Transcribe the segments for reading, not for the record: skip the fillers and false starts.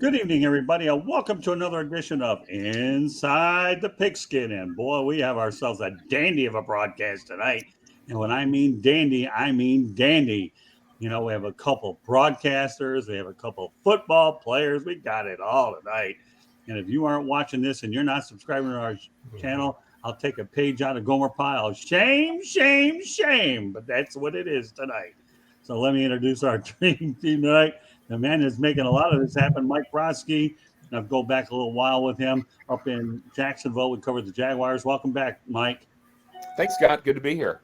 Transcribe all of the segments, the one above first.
Good evening, everybody, and welcome to another edition of Inside the Pigskin. And boy, we have ourselves a dandy of a broadcast tonight. And when I mean dandy, I mean dandy. You know, we have a couple broadcasters, we have a couple football players. We got it all tonight. And if you aren't watching this and you're not subscribing to our channel, I'll take a page out of Gomer Pyle. Shame, shame, shame. But that's what it is tonight. So let me introduce our dream team tonight. The man is making a lot of this happen, Mike Brodsky. I've go back a little while with him up in Jacksonville. We covered the Jaguars. Welcome back, Mike. Thanks, Scott. Good to be here.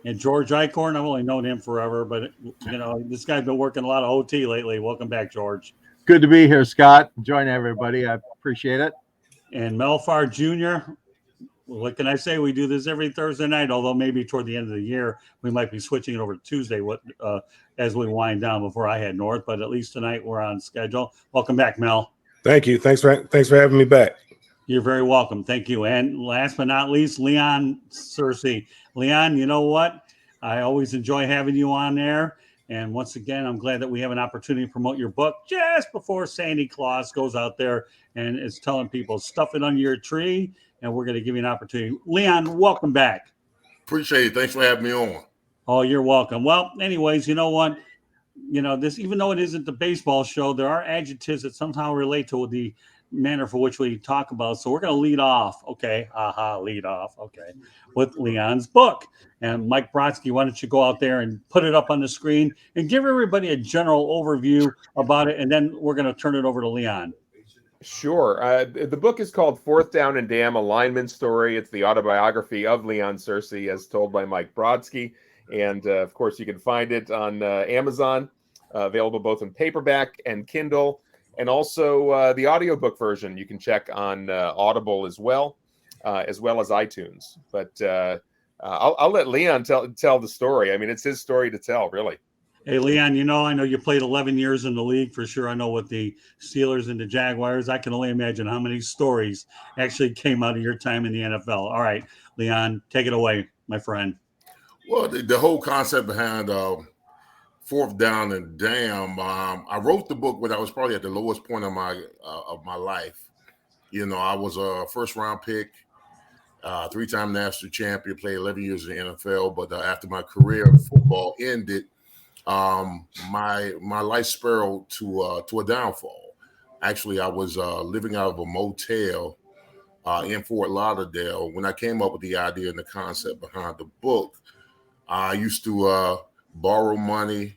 And George Eichhorn, I've only known him forever, but you know this guy's been working a lot of OT lately. Welcome back, George. Good to be here, Scott. Join everybody. I appreciate it. And Melfar Jr. What can I say? We do this every Thursday night, although maybe toward the end of the year we might be switching it over to Tuesday as we wind down before I head north. But at least tonight we're on schedule. Welcome back, Mel. Thank you. Thanks for having me back. You're very welcome. Thank you. And last but not least, Leon Searcy. Leon, you know what? I always enjoy having you on there. And once again, I'm glad that we have an opportunity to promote your book just before Santa Claus goes out there and is telling people, stuff it under your tree. And we're going to give you an opportunity. Leon, welcome back. Appreciate it. Thanks for having me on. Oh, you're welcome. Well, anyways, you know what? You know, this, even though it isn't the baseball show, there are adjectives that somehow relate to the manner for which we talk about. So we're going to lead off. Okay. Lead off. Okay. With Leon's book. And Mike Brodsky, why don't you go out there and put it up on the screen and give everybody a general overview about it. And then we're going to turn it over to Leon. Sure. The book is called Fourth Down and Damn, a Lineman Story. It's the autobiography of Leon Searcy as told by Mike Brodsky. And, of course, you can find it on Amazon, available both in paperback and Kindle, and also the audiobook version you can check on Audible as well as iTunes. But I'll let Leon tell the story. I mean, it's his story to tell, really. Hey, Leon, you know, I know you played 11 years in the league for sure. I know with the Steelers and the Jaguars, I can only imagine how many stories actually came out of your time in the NFL. All right, Leon, take it away, my friend. Well, the whole concept behind Fourth Down and Damn, I wrote the book when I was probably at the lowest point of my life. You know, I was a first-round pick, three-time national champion, played 11 years in the NFL. But after my career in football ended, my life spiraled to a downfall. Actually, I was living out of a motel in Fort Lauderdale when I came up with the idea and the concept behind the book. I used to borrow money.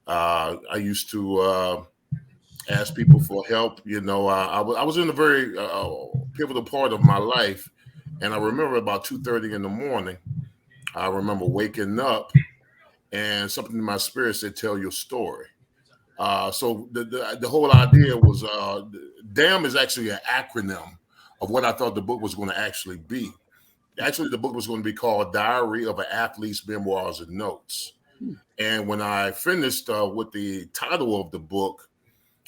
I used to ask people for help. You know, I was in a very pivotal part of my life, and I remember about 2:30 in the morning. I remember waking up. And something in my spirit said, tell your story. So the whole idea was, DAM is actually an acronym of what I thought the book was going to actually be. Actually, the book was going to be called Diary of an Athlete's Memoirs and Notes. And when I finished with the title of the book,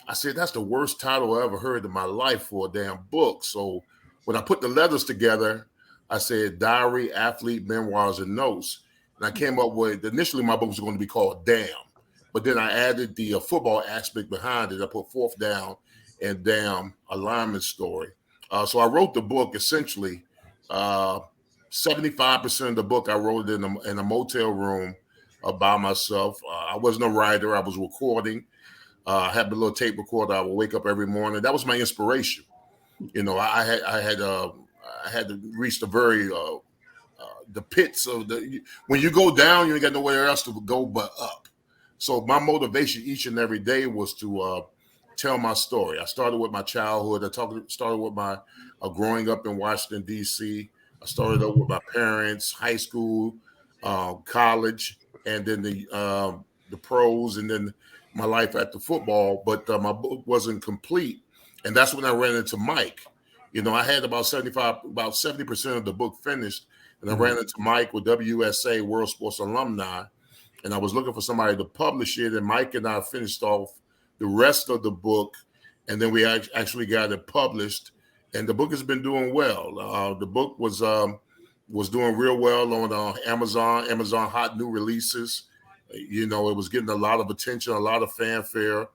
I said, that's the worst title I ever heard in my life for a damn book. So when I put the letters together, I said, Diary, Athlete, Memoirs, and Notes. And I came up with, initially my book was going to be called Damn, but then I added the football aspect behind it. I put Fourth Down and Damn, a lineman story. So I wrote the book essentially, 75% of the book I wrote it in a motel room by myself. I wasn't a writer. I was recording. I had a little tape recorder. I would wake up every morning. That was my inspiration. You know, I had to reach the very the pits of when you go down, you ain't got nowhere else to go but up. So my motivation each and every day was to tell my story. I started with my childhood. Started with my growing up in Washington, D.C. I started up with my parents, high school, college, and then the pros, and then my life after football. But my book wasn't complete, and that's when I ran into Mike. You know, I had about 70% of the book finished. And I ran into Mike with WSA, World Sports Alumni, and I was looking for somebody to publish it. And Mike and I finished off the rest of the book, and then we actually got it published. And the book has been doing well. The book was doing real well on Amazon hot new releases. You know, it was getting a lot of attention, a lot of fanfare.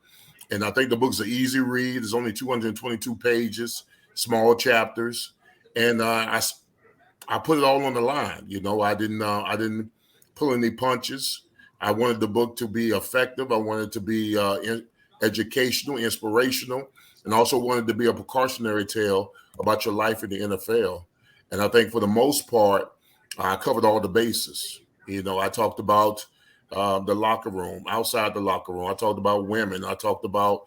And I think the book's an easy read. It's only 222 pages, small chapters, and I put it all on the line. I didn't pull any punches. I wanted the book to be effective. I wanted it to be educational, inspirational, and also wanted to be a precautionary tale about your life in the NFL. And I think for the most part, I covered all the bases. I talked about the locker room, outside the locker room. I talked about women. I talked about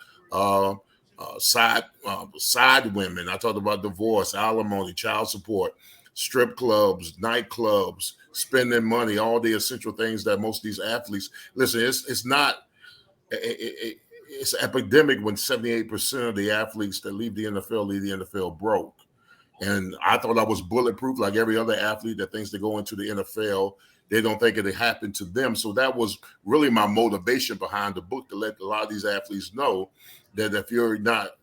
side women. I talked about divorce, alimony, child support, strip clubs, nightclubs, spending money, all the essential things that most of these athletes. Listen, it's not. It's an epidemic when 78% of the athletes that leave the NFL broke. And I thought I was bulletproof, like every other athlete that thinks they go into the NFL. They don't think it happened to them. So that was really my motivation behind the book, to let a lot of these athletes know that if you're not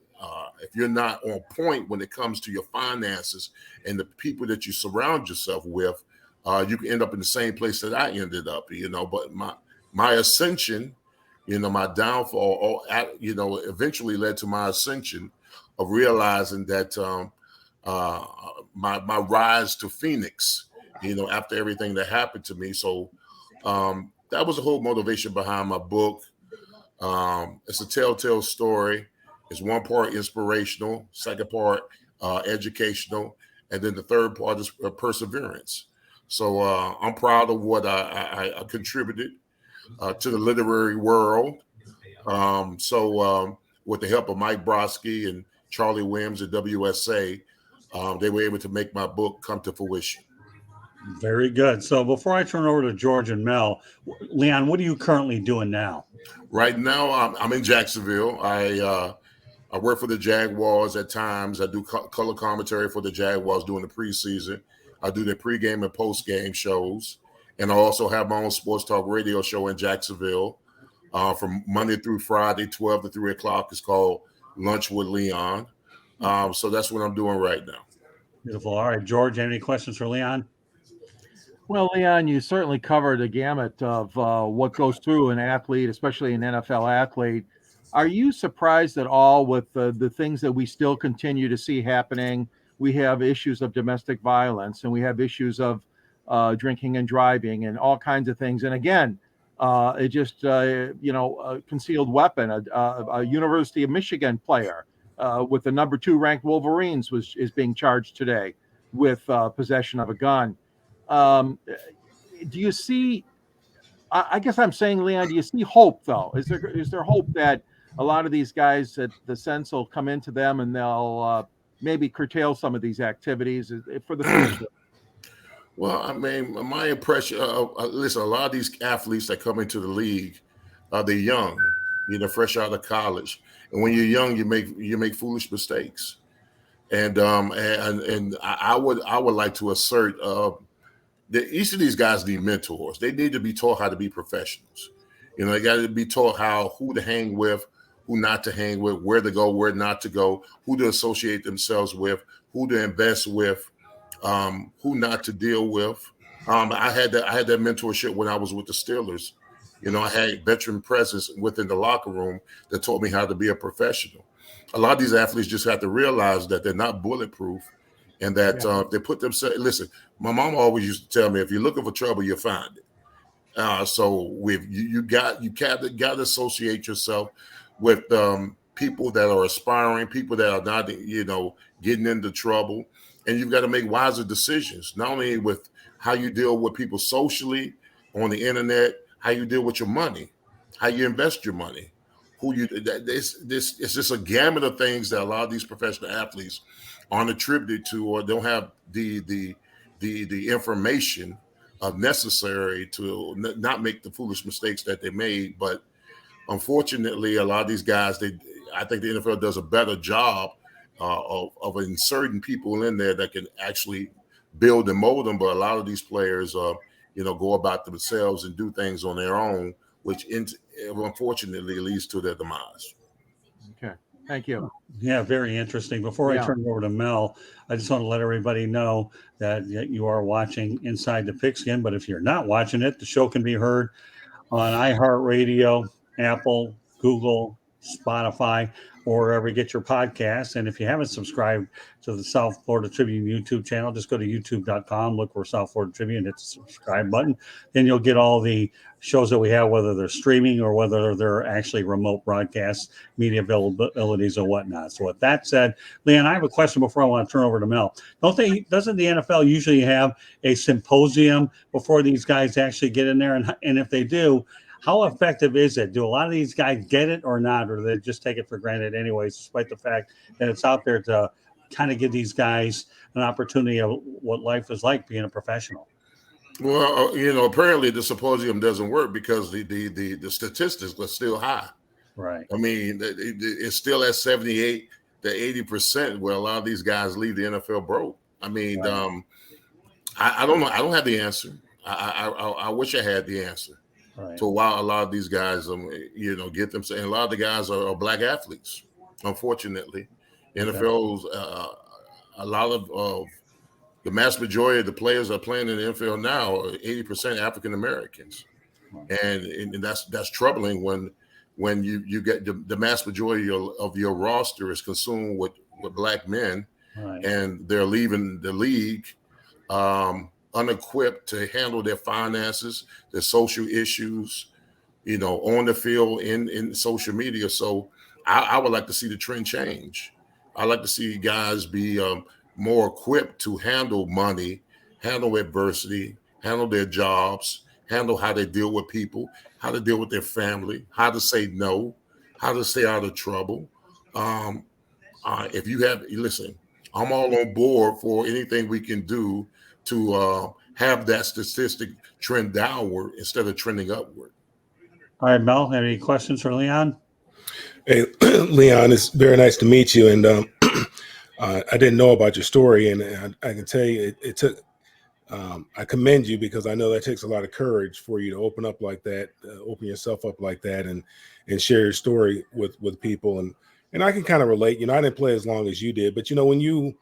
on point when it comes to your finances and the people that you surround yourself with, you can end up in the same place that I ended up. But my ascension, my downfall, eventually led to my ascension of realizing that my rise to Phoenix. After everything that happened to me. So that was the whole motivation behind my book. It's a telltale story. It's one part inspirational, second part educational, and then the third part is perseverance. So I'm proud of what I contributed to the literary world. With the help of Mike Brodsky and Charlie Williams at WSA, they were able to make my book come to fruition. Very good. So before I turn over to George and Mel, Leon, what are you currently doing now? Right now, I'm in Jacksonville. I work for the Jaguars at times. I do color commentary for the Jaguars during the preseason. I do the pregame and postgame shows. And I also have my own sports talk radio show in Jacksonville from Monday through Friday, 12 to 3 o'clock. It's called Lunch with Leon. So that's what I'm doing right now. Beautiful. All right, George, any questions for Leon? Well, Leon, you certainly covered a gamut of what goes through an athlete, especially an NFL athlete. Are you surprised at all with the things that we still continue to see happening? We have issues of domestic violence, and we have issues of drinking and driving and all kinds of things. And again, a concealed weapon, a University of Michigan player with the number 2 ranked Wolverines is being charged today with possession of a gun. Do you see, I guess I'm saying, Leon, do you see hope though? Is there hope that a lot of these guys, that the sense will come into them and they'll maybe curtail some of these activities for the future? Well, I mean, my impression, listen, a lot of these athletes that come into the league, they're young, fresh out of college. And when you're young, you make foolish mistakes. And I would like to assert that each of these guys need mentors. They need to be taught how to be professionals. They got to be taught who to hang with, who not to hang with, where to go, where not to go, who to associate themselves with, who to invest with, who not to deal with. I had that mentorship when I was with the Steelers. I had veteran presence within the locker room that taught me how to be a professional. A lot of these athletes just have to realize that they're not bulletproof. And that they put themselves. Listen, my mom always used to tell me, if you're looking for trouble, you'll find it. So with you got to associate yourself with people that are aspiring, people that are not, getting into trouble, and you've got to make wiser decisions. Not only with how you deal with people socially on the internet, how you deal with your money, how you invest your money, it's just a gamut of things that a lot of these professional athletes aren't attributed to, or don't have the information necessary to not make the foolish mistakes that they made. But unfortunately, a lot of these guys, I think the NFL does a better job of inserting people in there that can actually build and mold them. But a lot of these players, go about themselves and do things on their own, which unfortunately leads to their demise. Okay. Thank you. Yeah, very interesting. Before I turn it over to Mel, I just want to let everybody know that you are watching Inside the Pigskin. But if you're not watching it, the show can be heard on iHeartRadio, Apple, Google, Spotify, or wherever you get your podcasts. And if you haven't subscribed to the South Florida Tribune YouTube channel, just go to youtube.com, look for South Florida Tribune, hit the subscribe button. Then you'll get all the shows that we have, whether they're streaming or whether they're actually remote broadcasts, media availabilities or whatnot. So with that said, Leon, I have a question before I want to turn over to Mel. Doesn't the NFL usually have a symposium before these guys actually get in there? And if they do, how effective is it? Do a lot of these guys get it or not, or do they just take it for granted anyways, despite the fact that it's out there to kind of give these guys an opportunity of what life is like being a professional? Well, apparently the symposium doesn't work because the statistics are still high. Right. I mean, it's still at 78 to 80% where a lot of these guys leave the NFL broke. I mean, right. I don't know. I don't have the answer. I wish I had the answer. Right. To why a lot of these guys, get them. And a lot of the guys are black athletes. Unfortunately, NFL's a lot of the mass majority of the players that are playing in the NFL now are 80% African Americans, and that's troubling when you get the mass majority of your roster is consumed with black men, right. And they're leaving the league. Unequipped to handle their finances, their social issues, on the field, in social media. So I would like to see the trend change. I like to see guys be more equipped to handle money, handle adversity, handle their jobs, handle how they deal with people, how to deal with their family, how to say no, how to stay out of trouble. Listen, I'm all on board for anything we can do to have that statistic trend downward instead of trending upward. All right, Mel, have any questions for Leon? Hey, Leon, it's very nice to meet you. And I didn't know about your story, and I can tell you it took I commend you because I know that takes a lot of courage for you to open up like that, open yourself up like that, and share your story with people. And I can kind of relate. I didn't play as long as you did, but when you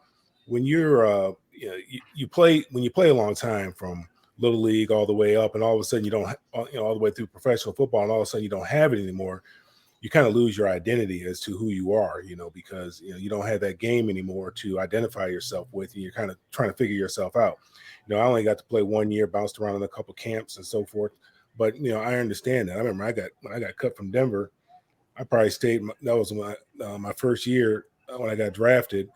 play a long time from little league all the way up, and all of a sudden you don't, all the way through professional football, and all of a sudden you don't have it anymore. You kind of lose your identity as to who you are, because you don't have that game anymore to identify yourself with, and you're kind of trying to figure yourself out. I only got to play 1 year, bounced around in a couple camps and so forth, but I understand that. I remember when I got cut from Denver, I probably stayed. That was my first year when I got drafted.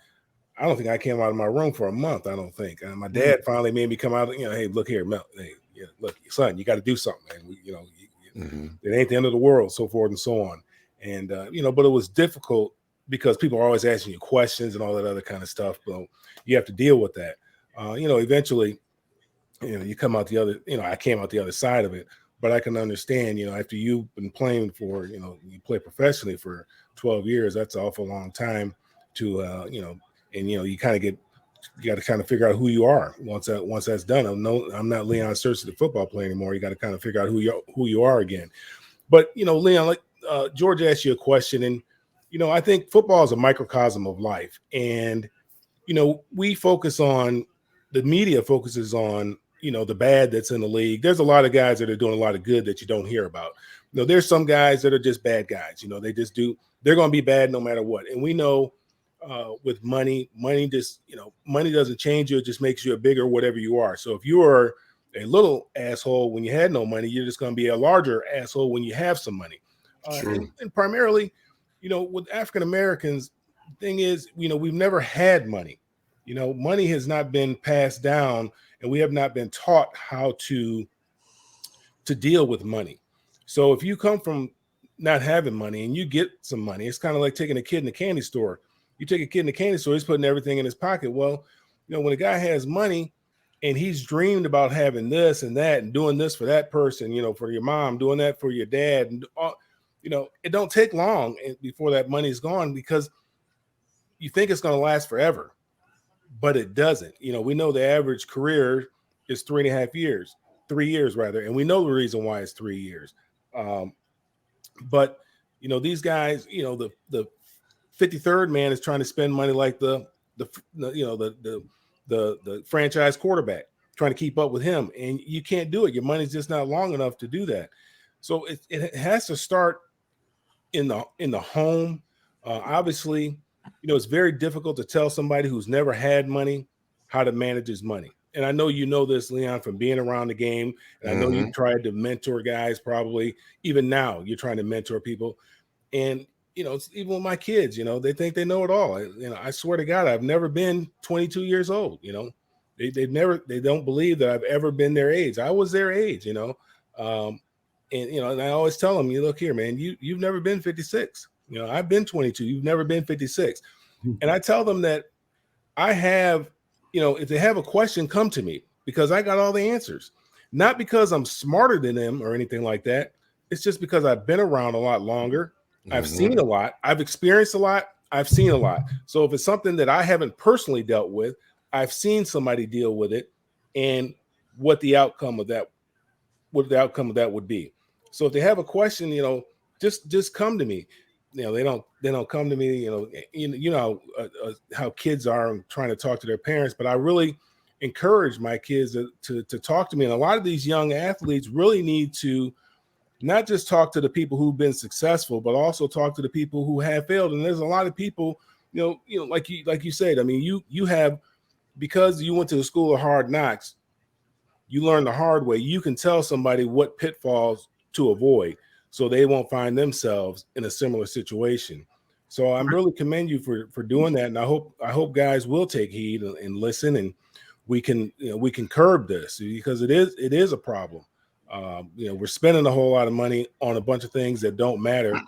I don't think I came out of my room for a month. I don't think. My dad finally made me come out. Hey, look here, Mel. Hey, look, son, you got to do something, man. It ain't the end of the world, so forth and so on. And but it was difficult because people are always asking you questions and all that other kind of stuff. But you have to deal with that. Eventually, you come out the other. I came out the other side of it. But I can understand, after you've been playing for, you play professionally for 12 years. That's an awful long time to, and you kind of you got to kind of figure out who you are once that's done. I'm not Deion Sanders, the football player anymore. You got to kind of figure out who you are again. But Leon, like George asked you a question, and I think football is a microcosm of life, and we focus on the media focuses on the bad that's in the league. There's a lot of guys that are doing a lot of good that you don't hear about. There's some guys that are just bad guys. They just they're going to be bad no matter what. And we know with money just, money doesn't change you. It just makes you a bigger whatever you are. So if you are a little asshole when you had no money, you're just going to be a larger asshole when you have some money. And primarily, with African Americans, the thing is, we've never had money. Money has not been passed down, and we have not been taught how to deal with money. So if you come from not having money and you get some money, it's kind of like taking a kid in the candy store. You take a kid in the candy store, he's putting everything in his pocket. Well, when a guy has money and he's dreamed about having this and that and doing this for that person, for your mom, doing that for your dad, and it don't take long before that money's gone because you think it's going to last forever. But it doesn't. We know the average career is 3.5 years, 3 years rather, and we know the reason why it's 3 years. But these guys, the 53rd man is trying to spend money like the franchise quarterback, trying to keep up with him, and you can't do it. Your money's just not long enough to do that. So it has to start in the home. Obviously, it's very difficult to tell somebody who's never had money how to manage his money. And I know you know this, Leon, from being around the game. And I know you've tried to mentor guys, probably even now you're trying to mentor people. And it's even with my kids, they think they know it all. I swear to God, I've never been 22 years old. They don't believe that I've ever been their age. I was their age, and I always tell them, look here, man, you've never been 56. I've been 22. You've never been 56. And I tell them that I have, if they have a question, come to me because I got all the answers, not because I'm smarter than them or anything like that. It's just because I've been around a lot longer. I've seen a lot. I've experienced a lot. I've seen a lot. So if it's something that I haven't personally dealt with, I've seen somebody deal with it and what the outcome of that would be. So if they have a question, just come to me. They don't come to me, how kids are trying to talk to their parents, but I really encourage my kids to talk to me. And a lot of these young athletes really need to not just talk to the people who've been successful, but also talk to the people who have failed. And there's a lot of people, like you said, I mean, you have, because you went to the school of hard knocks, you learn the hard way. You can tell somebody what pitfalls to avoid so they won't find themselves in a similar situation. So I'm really commend you for doing that. And I hope guys will take heed and listen, and we can curb this because it is a problem. We're spending a whole lot of money on a bunch of things that don't matter.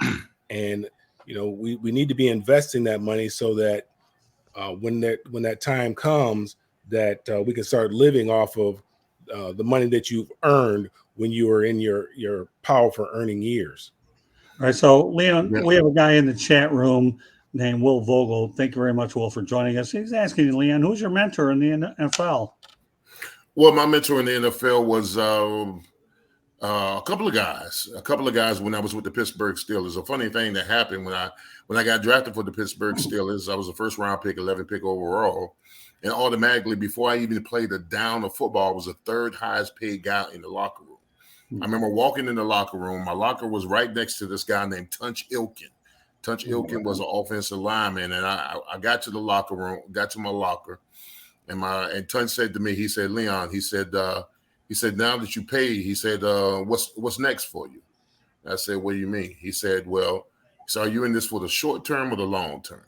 And, we need to be investing that money so that when that time comes that we can start living off of the money that you've earned when you were in your powerful earning years. All right. So Leon, we have a guy in the chat room named Will Vogel. Thank you very much, Will, for joining us. He's asking, Leon, who's your mentor in the NFL? Well, my mentor in the NFL was a couple of guys when I was with the Pittsburgh Steelers. A funny thing that happened when I got drafted for the Pittsburgh Steelers, I was a first round pick, 11 pick overall. And automatically, before I even played a down of football, I was the third highest paid guy in the locker room. I remember walking in the locker room. My locker was right next to this guy named Tunch Ilkin. Tunch Ilkin was an offensive lineman. And I got to the locker room, got to my locker. And Tunch said to me, he said, Leon, he said, now that you paid, he said, what's next for you? I said, what do you mean? He said, well, so are you in this for the short term or the long term?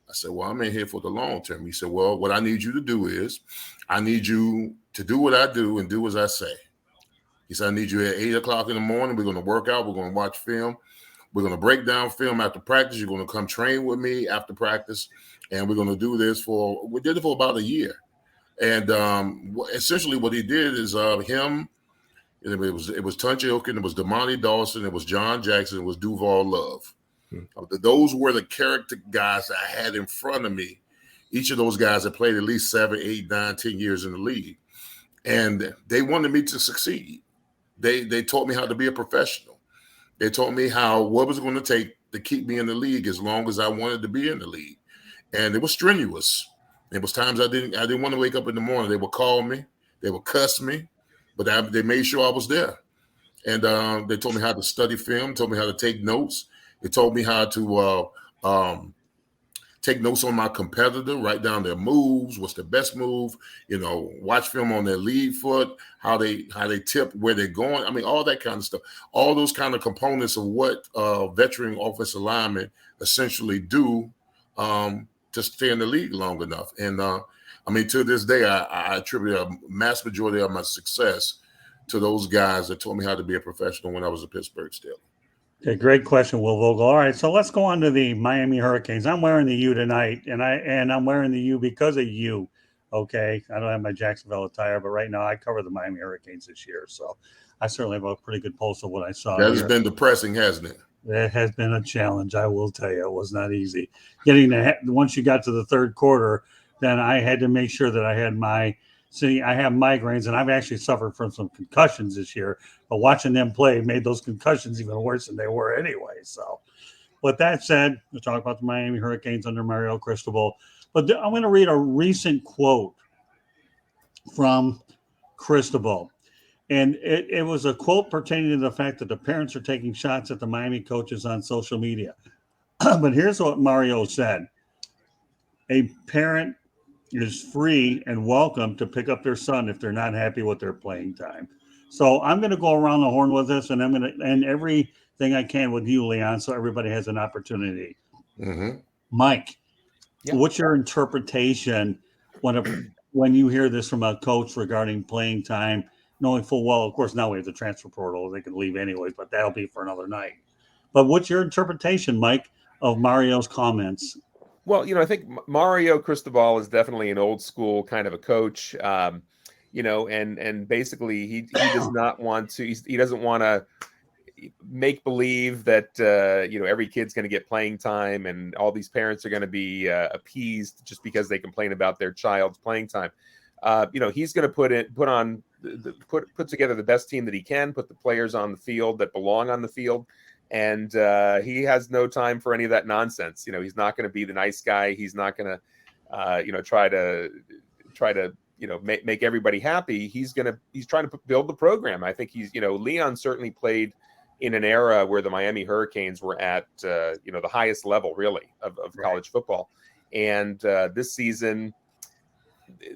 I said, well, I'm in here for the long term. He said, well, what I need you to do is I need you to do what I do and do as I say. He said, I need you at 8 o'clock in the morning. We're going to work out. We're going to watch film. We're going to break down film after practice. You're going to come train with me after practice. And we're going to do this we did it for about a year. And essentially what he did is him, it was Tunch Ilkin, it was Damani Dawson, it was John Jackson, it was Duval Love. Those were the character guys I had in front of me. Each of those guys had played at least 7, 8, 9, 10 years in the league. And they wanted me to succeed. They taught me how to be a professional. They taught me what was going to take to keep me in the league as long as I wanted to be in the league. And it was strenuous. There was times I didn't want to wake up in the morning. They would call me. They would cuss me. But they made sure I was there. And they told me how to study film, told me how to take notes. They told me how to take notes on my competitor, write down their moves, what's the best move, watch film on their lead foot, how they tip, where they're going. I mean, all that kind of stuff. All those kind of components of what veteran offensive linemen essentially do to stay in the league long enough. And to this day, I attribute a mass majority of my success to those guys that taught me how to be a professional when I was a Pittsburgh Steeler. Okay, great question, Will Vogel. All right, so let's go on to the Miami Hurricanes. I'm wearing the U tonight, and I'm wearing the U because of you. Okay, I don't have my Jacksonville attire, but right now I cover the Miami Hurricanes this year, so I certainly have a pretty good pulse of what I saw. That has been depressing, hasn't it? It has been a challenge, I will tell you. It was not easy. Once you got to the third quarter, then I had to make sure that I had I have migraines, and I've actually suffered from some concussions this year. But watching them play made those concussions even worse than they were anyway. So, with that said, we'll talk about the Miami Hurricanes under mariocristobal. But I'm going to read a recent quote from Cristobal. And it was a quote pertaining to the fact that the parents are taking shots at the Miami coaches on social media. But here's what Mario said. A parent is free and welcome to pick up their son if they're not happy with their playing time. So I'm going to go around the horn with this, and I'm going to end everything I can with you, Leon, so everybody has an opportunity. Mm-hmm. Mike, Yeah. what's your interpretation when you hear this from a coach regarding playing time, knowing full well, of course, now we have the transfer portal, they can leave anyways, but that'll be for another night. But what's your interpretation, Mike, of Mario's comments? Well, I think Mariocristobal is definitely an old school kind of a coach, and basically he does not want to, he doesn't want to make believe that, every kid's going to get playing time and all these parents are going to be appeased just because they complain about their child's playing time. He's going to put together the best team that he can, put the players on the field that belong on the field. And he has no time for any of that nonsense. He's not going to be the nice guy. He's not going to, try to, make everybody happy. He's trying to build the program. I think Leon certainly played in an era where the Miami Hurricanes were at, the highest level really of college football. And this season,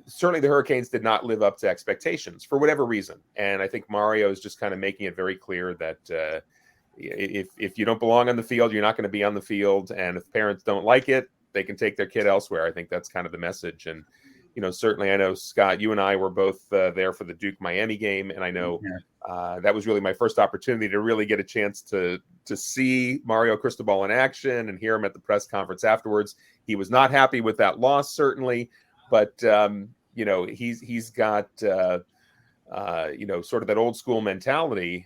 certainly the Hurricanes did not live up to expectations for whatever reason. And I think Mario is just kind of making it very clear that, if you don't belong on the field, you're not going to be on the field. And if parents don't like it, they can take their kid elsewhere. I think that's kind of the message. And, certainly I know, Scott, you and I were both there for the Duke Miami game. And I know that was really my first opportunity to really get a chance to see Mariocristobal in action and hear him at the press conference afterwards. He was not happy with that loss, certainly. But, he's got, sort of that old school mentality.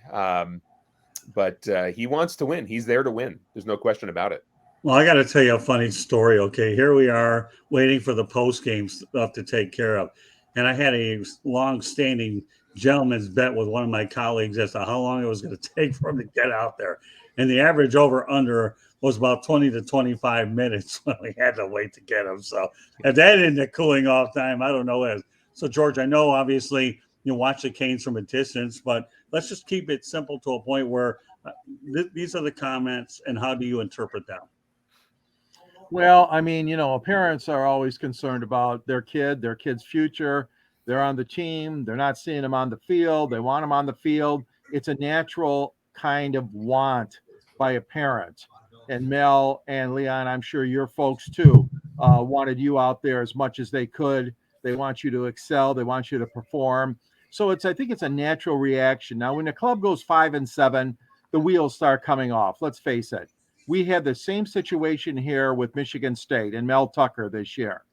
But he wants to win. He's there to win. There's no question about it. Well, I got to tell you a funny story. Okay, here we are waiting for the post-game stuff to take care of. And I had a long-standing gentleman's bet with one of my colleagues as to how long it was going to take for him to get out there. And the average over-under was about 20 to 25 minutes when we had to wait to get him. So if that isn't a cooling off time, I don't know what is. So, George, I know obviously you watch the Canes from a distance, but let's just keep it simple to a point where these are the comments, and how do you interpret them? Well, I mean, parents are always concerned about their kid's future. They're on the team. They're not seeing them on the field. They want them on the field. It's a natural kind of want by a parent. And Mel and Leon, I'm sure your folks too, wanted you out there as much as they could. They want you to excel. They want you to perform. So I think it's a natural reaction. Now, when the club goes 5-7, the wheels start coming off. Let's face it. We had the same situation here with Michigan State and Mel Tucker this year.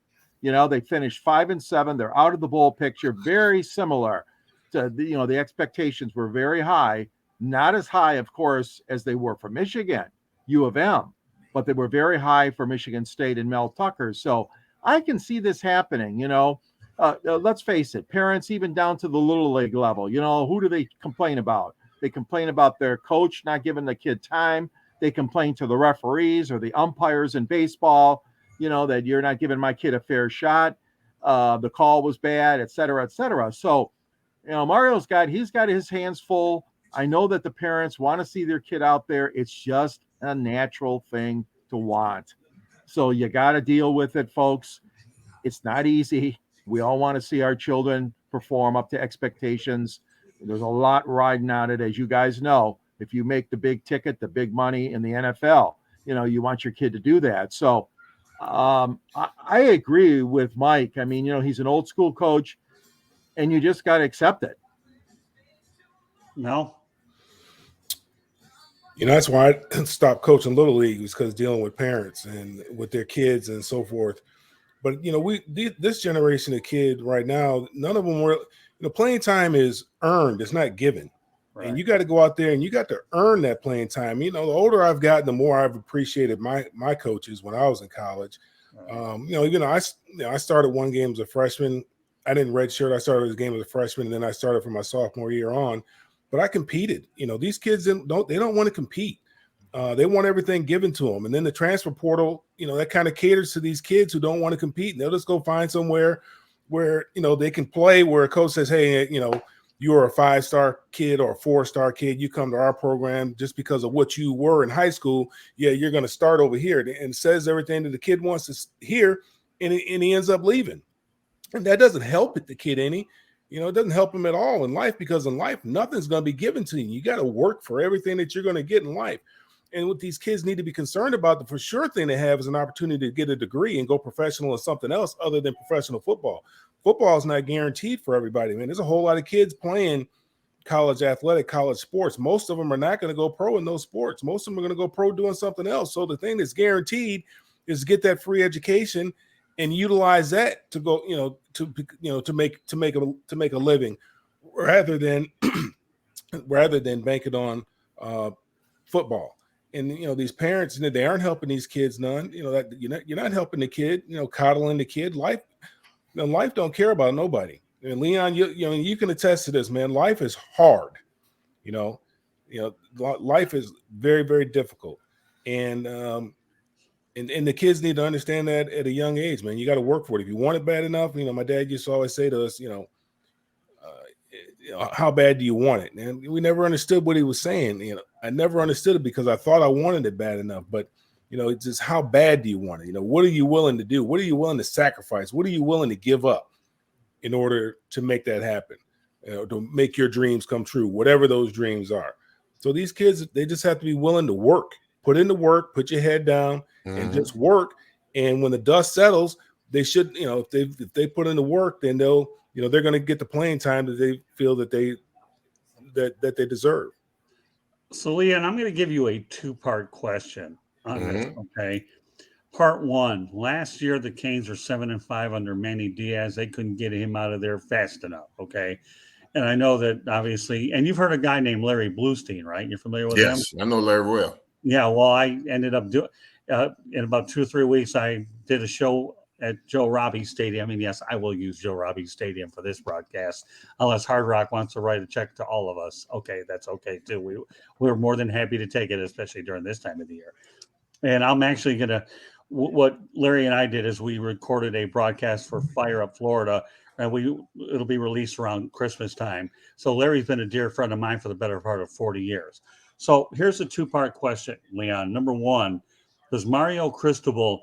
They finished 5-7. They're out of the bowl picture. Very similar to the expectations were very high. Not as high, of course, as they were for Michigan, U of M, but they were very high for Michigan State and Mel Tucker. So I can see this happening. Let's face it, parents, even down to the little league level, who do they complain about? They complain about their coach not giving the kid time. They complain to the referees or the umpires in baseball, that you're not giving my kid a fair shot. The call was bad, et cetera, et cetera. So, Mario's got his hands full. I know that the parents want to see their kid out there. It's just a natural thing to want. So you got to deal with it, folks. It's not easy. We all want to see our children perform up to expectations. There's a lot riding on it, as you guys know. If you make the big ticket, the big money in the NFL, you want your kid to do that. So I agree with Mike. I mean, he's an old school coach, and you just got to accept it. No. That's why I stopped coaching Little League, was because dealing with parents and with their kids and so forth. But, this generation of kid right now, none of them were, playing time is earned. It's not given. Right. And you got to go out there and you got to earn that playing time. The older I've gotten, the more I've appreciated my coaches when I was in college. Right. I started one game as a freshman. I didn't redshirt. I started a game as a freshman, and then I started for my sophomore year on. But I competed. These kids don't want to compete. They want everything given to them. And then the transfer portal, that kind of caters to these kids who don't want to compete. And they'll just go find somewhere where, they can play, where a coach says, hey, you're a 5-star kid or a 4-star kid, you come to our program just because of what you were in high school. Yeah, you're going to start over here, and says everything that the kid wants to hear, and he ends up leaving. And that doesn't help the kid any. It doesn't help him at all in life, because in life, nothing's going to be given to you. You got to work for everything that you're going to get in life. And what these kids need to be concerned about, the for sure thing they have is an opportunity to get a degree and go professional in something else other than professional football. Football is not guaranteed for everybody, man. There's a whole lot of kids playing college athletic, college sports. Most of them are not going to go pro in those sports. Most of them are going to go pro doing something else. So the thing that's guaranteed is get that free education and utilize that to go, to make a living, rather than bank it on football. And these parents, they aren't helping these kids none. That you're not helping the kid. Coddling the kid. Life don't care about nobody. And Leon, you can attest to this, man. Life is hard. Life is very, very difficult, and the kids need to understand that at a young age, man. You got to work for it. If you want it bad enough, my dad used to always say to us, how bad do you want it? And we never understood what he was saying. I never understood it because I thought I wanted it bad enough. But, it's just how bad do you want it? What are you willing to do? What are you willing to sacrifice? What are you willing to give up in order to make that happen? To make your dreams come true, whatever those dreams are. So these kids, they just have to be willing to work. Put in the work, put your head down, and just work. And when the dust settles, they should, if they put in the work, then they'll, they're going to get the playing time that they feel that they deserve. So, Leon, I'm going to give you a 2-part question on this. Okay. Part 1, last year the Canes were 7-5 under Manny Diaz. They couldn't get him out of there fast enough. Okay. And I know that obviously, and you've heard a guy named Larry Bluestein, right? You're familiar with him? Yes, I know Larry well. Yeah. Well, I ended up doing in about 2 or 3 weeks, I did a show at Joe Robbie Stadium. And yes, I will use Joe Robbie Stadium for this broadcast, unless Hard Rock wants to write a check to all of us. Okay, that's okay too. We're more than happy to take it, especially during this time of the year. And I'm actually going to, what Larry and I did is we recorded a broadcast for Fire Up Florida, and it'll be released around Christmas time. So Larry's been a dear friend of mine for the better part of 40 years. So here's a 2-part question, Leon. Number 1, does Mariocristobal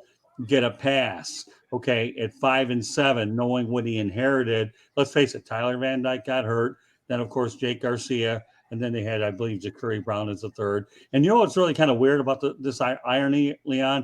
get a pass, okay, at 5-7, knowing what he inherited? Let's face it, Tyler Van Dyke got hurt. Then, of course, Jake Garcia. And then they had, I believe, Ja'Cory Brown as the third. And what's really kind of weird about this irony, Leon,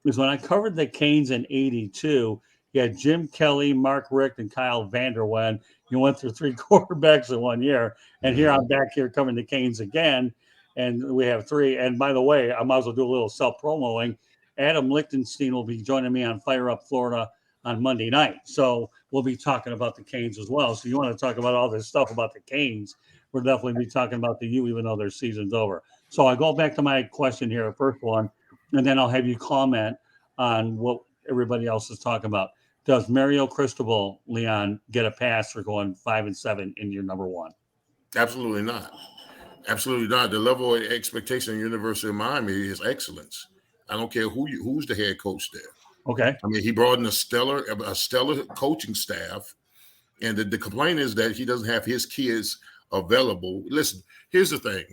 is when I covered the Canes in 82, you had Jim Kelly, Mark Richt, and Kyle Vanderwen. You went through 3 quarterbacks in 1 year. And here I'm back here covering the Canes again. And we have 3. And by the way, I might as well do a little self-promoing. Adam Lichtenstein will be joining me on Fire Up Florida on Monday night. So we'll be talking about the Canes as well. So you want to talk about all this stuff about the Canes, we'll definitely be talking about the U, even though their season's over. So I go back to my question here, first one, and then I'll have you comment on what everybody else is talking about. Does Mariocristobal, Leon, get a pass for going 5-7 in your number 1? Absolutely not. Absolutely not. The level of expectation at University of Miami is excellence. I don't care who's the head coach there. Okay. I mean, he brought in a stellar coaching staff, and the complaint is that he doesn't have his kids available. Listen, here's the thing.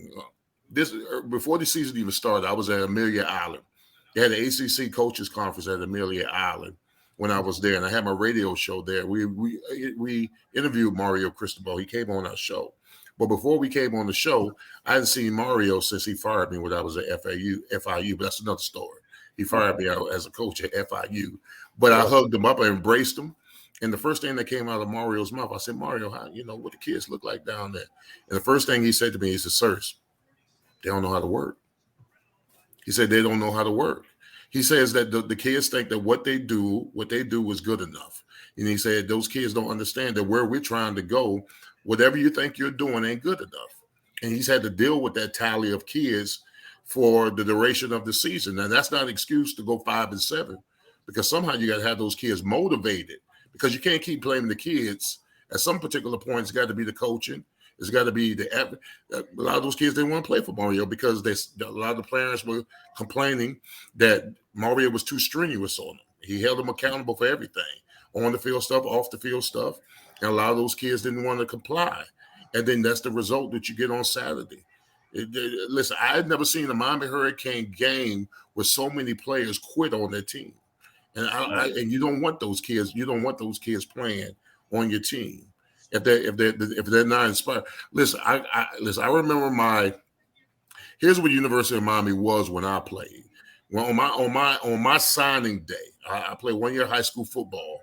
Before the season even started, I was at Amelia Island. They had an ACC coaches conference at Amelia Island when I was there, and I had my radio show there. We interviewed Mariocristobal. He came on our show. But before we came on the show, I hadn't seen Mario since he fired me when I was at FIU, but that's another story. He fired me out as a coach at FIU. But I hugged him up, I embraced him. And the first thing that came out of Mario's mouth, I said, Mario, what the kids look like down there? And the first thing he said to me, he said, Searcy, they don't know how to work. He said, they don't know how to work. He says that the kids think that what they do is good enough. And he said, those kids don't understand that where we're trying to go, whatever you think you're doing ain't good enough. And he's had to deal with that tally of kids for the duration of the season. Now, that's not an excuse to go 5-7, because somehow you got to have those kids motivated, because you can't keep blaming the kids. At some particular point, it's got to be the coaching. It's got to be a lot of those kids didn't want to play for Mario because a lot of the players were complaining that Mario was too strenuous on them. He held them accountable for everything, on the field stuff, off the field stuff. And a lot of those kids didn't want to comply. and then that's the result that you get on Saturday. Listen, I had never seen a Miami Hurricane game where so many players quit on their team, and and you don't want those kids. You don't want those kids playing on your team if they're not inspired. Listen, I remember here's what University of Miami was when I played. Well, on my signing day, I played 1 year high school football,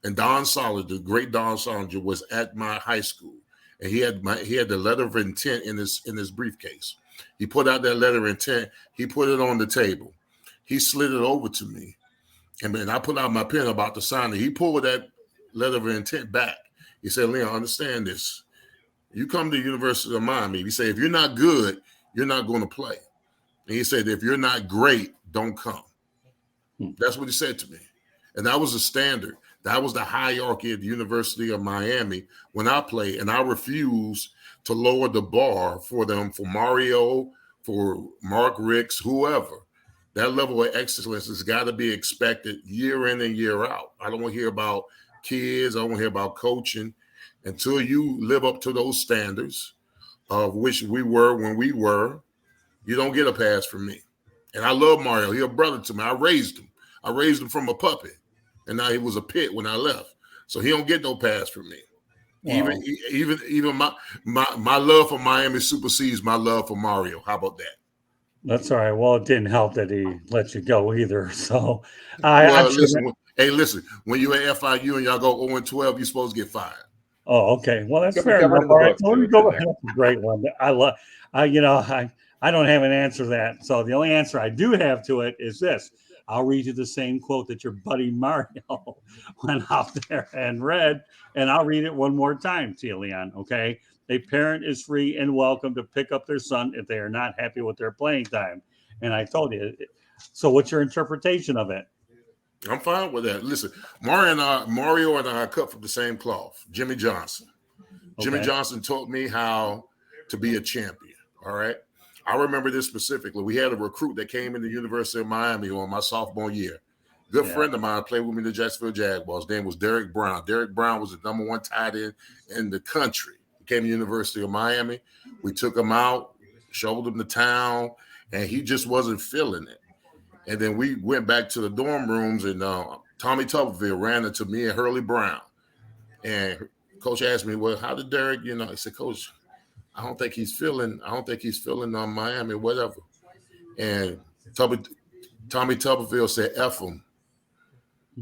and Don Solinger, the great Don Solinger, was at my high school, and he had the letter of intent in his briefcase. He put out that letter of intent. He put it on the table. He slid it over to me, and I put out my pen about to sign it. He pulled that letter of intent back. He said, "Leon, understand this. You come to the University of Miami." He said, "If you're not good, you're not going to play." And he said, "If you're not great, don't come." That's what he said to me. And that was the standard. That was the hierarchy at the University of Miami when I played. And I refused to lower the bar for them, for Mario, for Mark Ricks, whoever. That level of excellence has got to be expected year in and year out. I don't want to hear about kids. I don't want to hear about coaching until you live up to those standards of which we were when we were. You don't get a pass from me. And I love Mario. He's a brother to me. I raised him from a puppy. And now he was a pit when I left. So he don't get no pass from me. Wow. Even my love for Miami supersedes my love for Mario. How about that? That's all right. Well, it didn't help that he let you go either. So listen, when you at FIU and y'all go 0-12, you're supposed to get fired. Oh, okay. Well, that's fair enough. All right. So let me go. That's a great one. I don't have an answer to that. So the only answer I do have to it is this. I'll read you the same quote that your buddy Mario went out there and read, and I'll read it one more time to you, Leon, okay? A parent is free and welcome to pick up their son if they are not happy with their playing time. And I told you. So what's your interpretation of it? I'm fine with that. Listen, Mario and I are cut from the same cloth. Jimmy Johnson. Okay. Jimmy Johnson taught me how to be a champion, all right? I remember this specifically. We had a recruit that came into the University of Miami on my sophomore year. Good friend of mine played with me in the Jacksonville Jaguars. His name was Derek Brown. Derek Brown was the number one tight end in the country. He came to the University of Miami. We took him out, showed him the town, and he just wasn't feeling it. And then we went back to the dorm rooms, and Tommy Tuberville ran into me and Hurley Brown. And Coach asked me, "Well, how did Derek?" I said, "Coach, I don't think he's feeling Miami, whatever." And Tommy Tuberville said, "F him."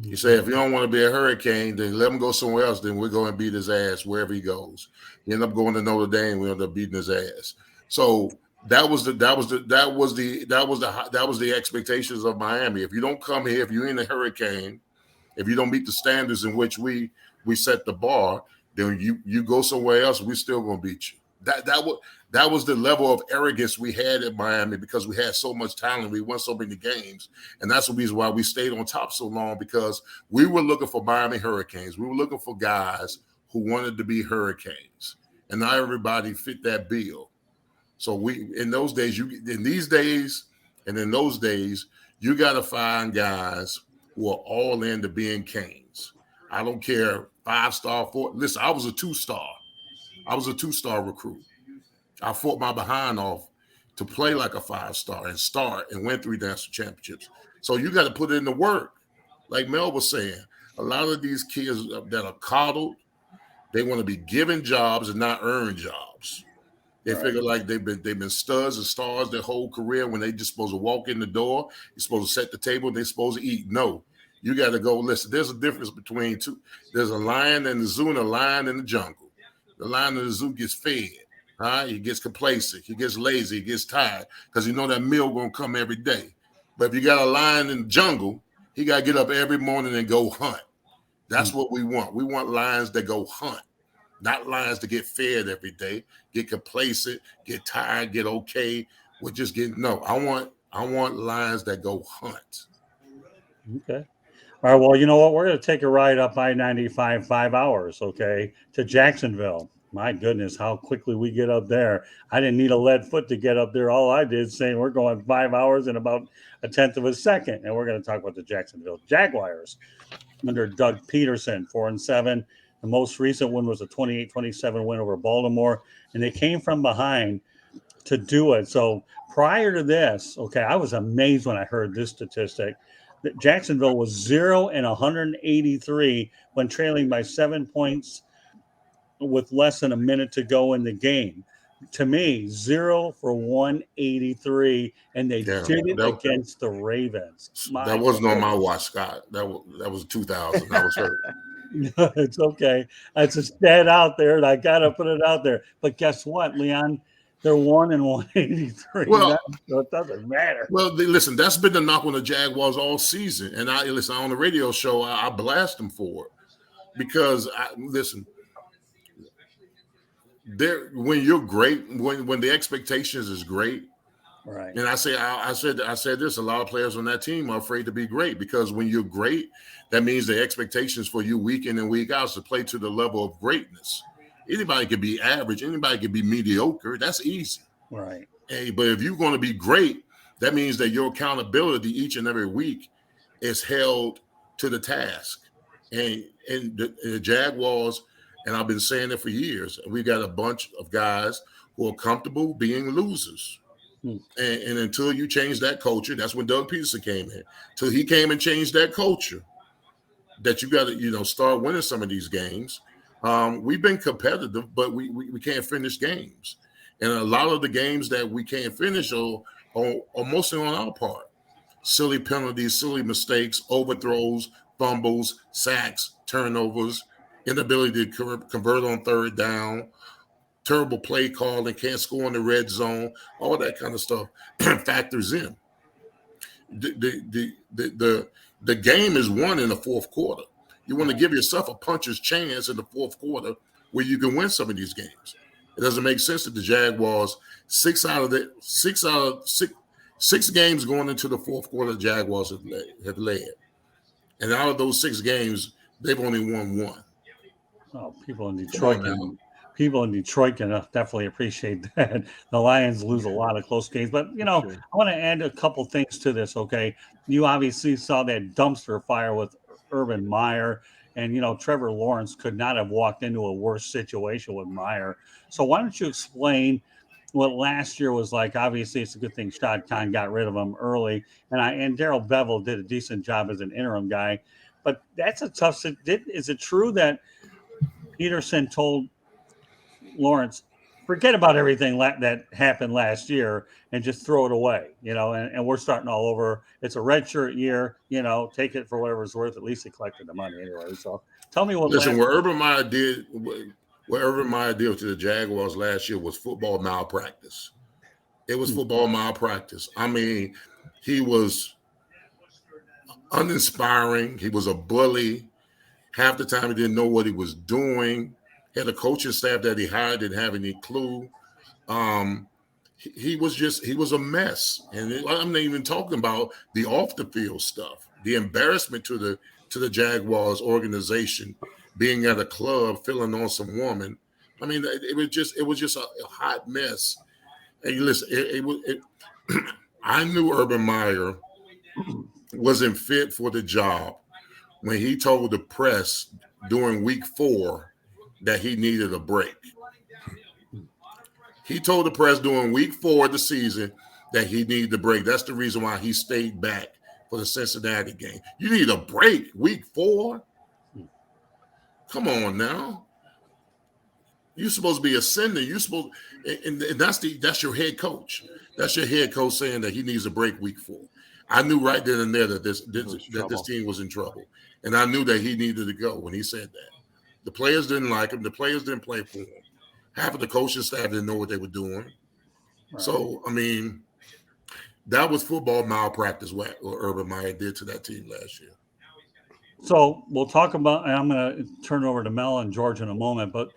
He said, "If you don't want to be a Hurricane, then let him go somewhere else. Then we're going to beat his ass wherever he goes." He ended up going to Notre Dame. We ended up beating his ass. So that was the expectations of Miami. If you don't come here, if you're in a Hurricane, if you don't meet the standards in which we set the bar, then you go somewhere else. We're still going to beat you. That was the level of arrogance we had at Miami because we had so much talent. We won so many games. And that's the reason why we stayed on top so long, because we were looking for Miami Hurricanes. We were looking for guys who wanted to be Hurricanes. And not everybody fit that bill. So in those days, you got to find guys who are all into being Canes. I don't care, 5-star, 4. Listen, I was a 2-star. I was a 2-star recruit. I fought my behind off to play like a 5-star and start and win 3 national championships. So you got to put in the work. Like Mel was saying, a lot of these kids that are coddled, they want to be given jobs and not earn jobs. They figure like they've been studs and stars their whole career when they just supposed to walk in the door. You're supposed to set the table. They're supposed to eat. No, you got to go. Listen, there's a difference between two. There's a lion in the zoo and a lion in the jungle. The lion in the zoo gets fed. Right? He gets complacent. He gets lazy. He gets tired because you know that meal going to come every day. But if you got a lion in the jungle, he got to get up every morning and go hunt. That's what we want. We want lions that go hunt, not lions that get fed every day, get complacent, get tired, get okay. We're just getting I want lions that go hunt. Okay. All right. Well, you know what? We're going to take a ride up I-95 5 hours, okay, to Jacksonville. My goodness, how quickly we get up there. I didn't need a lead foot to get up there. All I did saying we're going 5 hours in about a tenth of a second. And we're going to talk about the Jacksonville Jaguars under Doug Pederson, 4-7. The most recent one was a 28-27 win over Baltimore, and they came from behind to do it. So prior to this, okay, I was amazed when I heard this statistic that Jacksonville was 0-183 when trailing by 7 points with less than a minute to go in the game. To me, 0-183, and they Yeah, did it that- against the Ravens. That wasn't on my watch, Scott. That was 2000. I was hurt. It's okay. It's a stat out there, and I got to put it out there. But guess what, Leon? They're 1-183. Well- So it doesn't matter. Well, listen, that's been the knock on the Jaguars all season. And I listen on the radio show, I blast them for it because when you're great, when the expectations is great, Right. and I said this, a lot of players on that team are afraid to be great because when you're great, that means the expectations for you week in and week out is to play to the level of greatness. Anybody can be average, anybody can be mediocre. That's easy. Right. Hey, but if you're going to be great, that means that your accountability each and every week is held to the task. And the Jaguars, and I've been saying it for years, we got a bunch of guys who are comfortable being losers. And until you change that culture, that's when Dougpederson came in. Till he came and changed that culture, that you got to start winning some of these games. We've been competitive, but we can't finish games. And a lot of the games that we can't finish are mostly on our part. Silly penalties, silly mistakes, overthrows, fumbles, sacks, turnovers, inability to convert on third down, terrible play calling, can't score in the red zone, all that kind of stuff factors in. The game is won in the fourth quarter. You want to give yourself a puncher's chance in the fourth quarter where you can win some of these games. It doesn't make sense that the Jaguars, six games going into the fourth quarter, the Jaguars have led. And out of those 6 games, they've only won 1. Oh, people in Detroit can definitely appreciate that. The Lions lose a lot of close games, but I want to add a couple things to this. Okay, you obviously saw that dumpster fire with Urban Meyer, and Trevor Lawrence could not have walked into a worse situation with Meyer. So why don't you explain what last year was like? Obviously, it's a good thing Shad Khan got rid of him early, and Darrell Bevell did a decent job as an interim guy. But that's a tough. Is it true that Peterson told Lawrence, forget about everything that happened last year and just throw it away, and we're starting all over. It's a redshirt year, take it for whatever it's worth. At least he collected the money anyway. So tell me what. Listen, what Urban Meyer did to the Jaguars last year was football malpractice. It was football malpractice. I mean, he was uninspiring. He was a bully. Half the time he didn't know what he was doing. Had a coaching staff that he hired didn't have any clue. He was a mess, and I'm not even talking about the off the field stuff, the embarrassment to the Jaguars organization, being at a club filling on some woman. I mean, it was just a hot mess. And listen, I knew Urban Meyer wasn't fit for the job when he told the press during week 4 that he needed a break. He told the press during week 4 of the season that he needed a break. That's the reason why he stayed back for the Cincinnati game. You need a break week 4? Come on now. You're supposed to be ascending. You're supposed, and that's your head coach. That's your head coach saying that he needs a break week 4. I knew right then and there that this team was in trouble, and I knew that he needed to go when he said that. The players didn't like him. The players didn't play for him. Half of the coaching staff didn't know what they were doing. Right. So, I mean, that was football malpractice what Urban Meyer did to that team last year. So we'll talk about, and I'm going to turn it over to Mel and George in a moment, but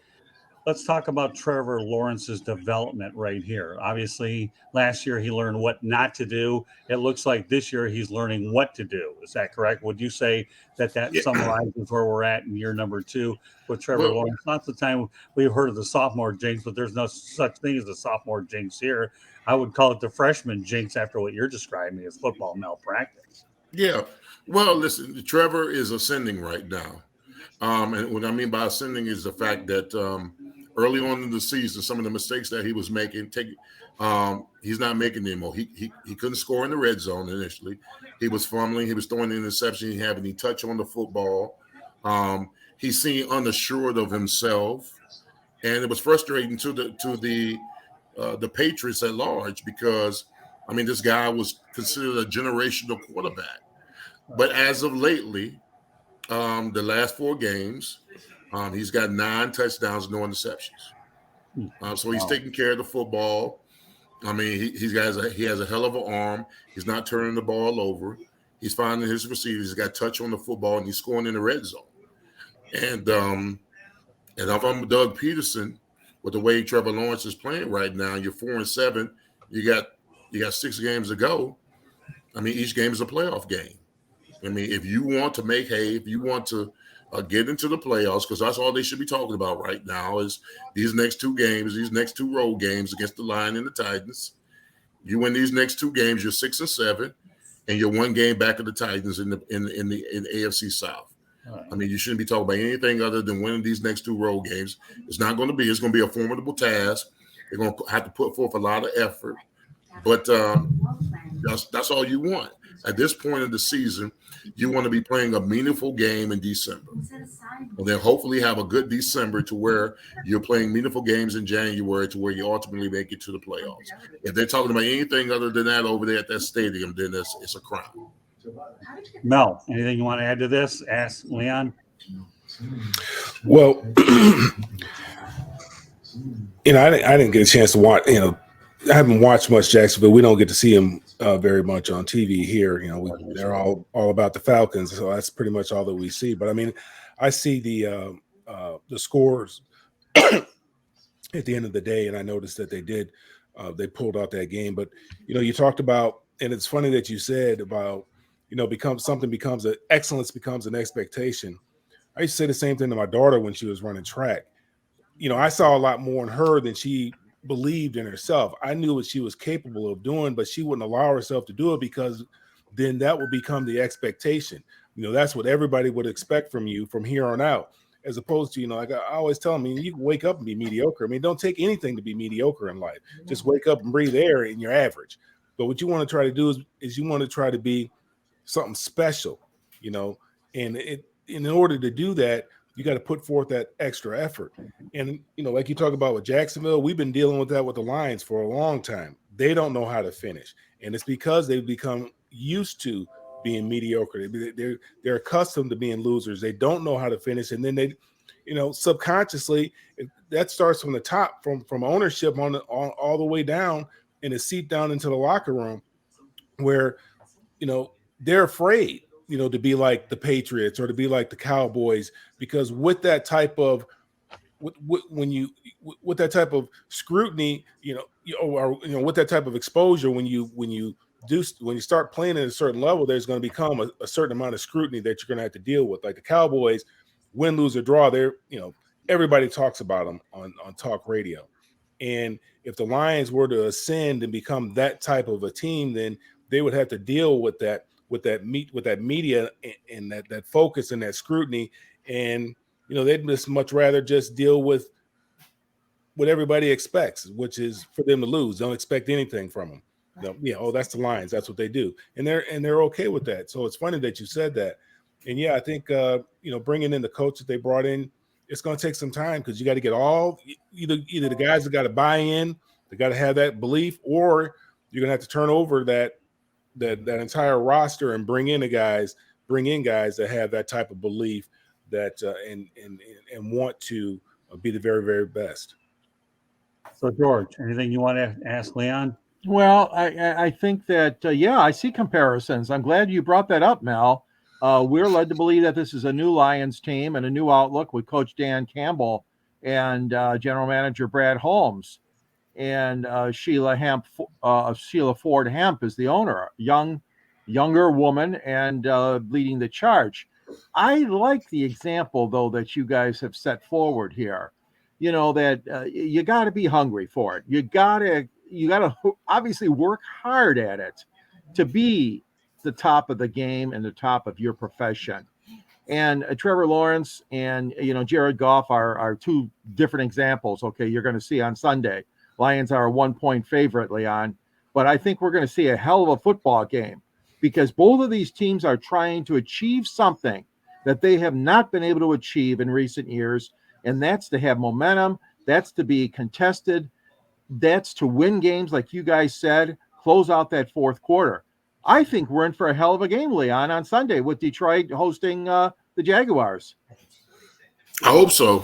let's talk about Trevor Lawrence's development right here. Obviously, last year he learned what not to do. It looks like this year he's learning what to do. Is that correct? Would you say that summarizes where we're at in year number 2 with Trevor Lawrence? Not the time we've heard of the sophomore jinx, but there's no such thing as a sophomore jinx here. I would call it the freshman jinx after what you're describing as football malpractice. Yeah. Well, listen, Trevor is ascending right now. And what I mean by ascending is the fact that early on in the season, some of the mistakes that he was making, he's not making anymore. He couldn't score in the red zone initially. He was fumbling. He was throwing an interception. He didn't have any touch on the football. He seemed unassured of himself, and it was frustrating to the Patriots at large because, I mean, this guy was considered a generational quarterback. But as of lately, the last 4 games, he's got 9 touchdowns, no interceptions. So he's taking care of the football. I mean, he has a hell of an arm. He's not turning the ball over. He's finding his receivers. He's got touch on the football, and he's scoring in the red zone. And if I'm Doug Pederson, with the way Trevor Lawrence is playing right now, you're 4-7. You got 6 games to go. I mean, each game is a playoff game. I mean, if you want to make hay, if you want to get into the playoffs, because that's all they should be talking about right now is these next 2 games, these next 2 road games against the Lions and the Titans. You win these next 2 games, you're 6-7, and you're 1 game back of the Titans in the AFC South. I mean, you shouldn't be talking about anything other than winning these next 2 road games. It's going to be a formidable task. They're going to have to put forth a lot of effort, but that's all you want. At this point of the season, you want to be playing a meaningful game in December. And then hopefully have a good December to where you're playing meaningful games in January to where you ultimately make it to the playoffs. If they're talking about anything other than that over there at that stadium, then it's a crime. Mel, anything you want to add to this? Ask Leon. Well, I didn't get a chance to watch. I haven't watched much Jacksonville. We don't get to see him very much on TV here. They're all about the Falcons, so that's pretty much all that we see. But I mean, I see the scores at the end of the day, and I noticed that they pulled out that game. But you talked about, and it's funny that you said about excellence becomes an expectation. I used to say the same thing to my daughter when she was running track. I saw a lot more in her than she believed in herself. I knew what she was capable of doing, but she wouldn't allow herself to do it because then that would become the expectation. That's what everybody would expect from you from here on out, as opposed to, like I always tell them, you can wake up and be mediocre. I mean, don't take anything to be mediocre in life. Just wake up and breathe air and you're average. But what you want to try to do is you want to try to be something special, and in order to do that, you got to put forth that extra effort. And, like you talk about with Jacksonville, we've been dealing with that with the Lions for a long time. They don't know how to finish. And it's because they've become used to being mediocre. They're accustomed to being losers. They don't know how to finish. And then they, subconsciously, that starts from the top, from ownership on all the way down, and it seep down into the locker room where, they're afraid, to be like the Patriots or to be like the Cowboys, because with that type of with that type of scrutiny, with that type of exposure, when you start playing at a certain level, there's going to become a certain amount of scrutiny that you're going to have to deal with. Like the Cowboys, win, lose, or draw, they're everybody talks about them on talk radio. And if the Lions were to ascend and become that type of a team, then they would have to deal with that media and that focus and that scrutiny. And they'd just much rather just deal with what everybody expects, which is for them to lose. Don't expect anything from them. That's the Lions. That's what they do, and they're okay with that. So it's funny that you said that. And I think bringing in the coach that they brought in, it's going to take some time because you got to get either the guys that got to buy in, they got to have that belief, or you're going to have to turn over that entire roster and bring in guys that have that type of belief that and want to be the very, very best. So George, anything you want to ask Leon? Well, I think that I see comparisons. I'm glad you brought that up, Mel. We're led to believe that this is a new Lions team and a new outlook with Coach Dan Campbell and General Manager Brad Holmes. And Sheila Ford Hemp is the owner, younger woman, and leading the charge. I like the example, though, that you guys have set forward here. That you got to be hungry for it. You got to obviously work hard at it to be the top of the game and the top of your profession. And Trevor Lawrence and, Jared Goff are two different examples. Okay, you're going to see on Sunday. Lions are a 1-point favorite, Leon. But I think we're going to see a hell of a football game because both of these teams are trying to achieve something that they have not been able to achieve in recent years. And that's to have momentum. That's to be contested. That's to win games, like you guys said, close out that fourth quarter. I think we're in for a hell of a game, Leon, on Sunday with Detroit hosting the Jaguars. I hope so.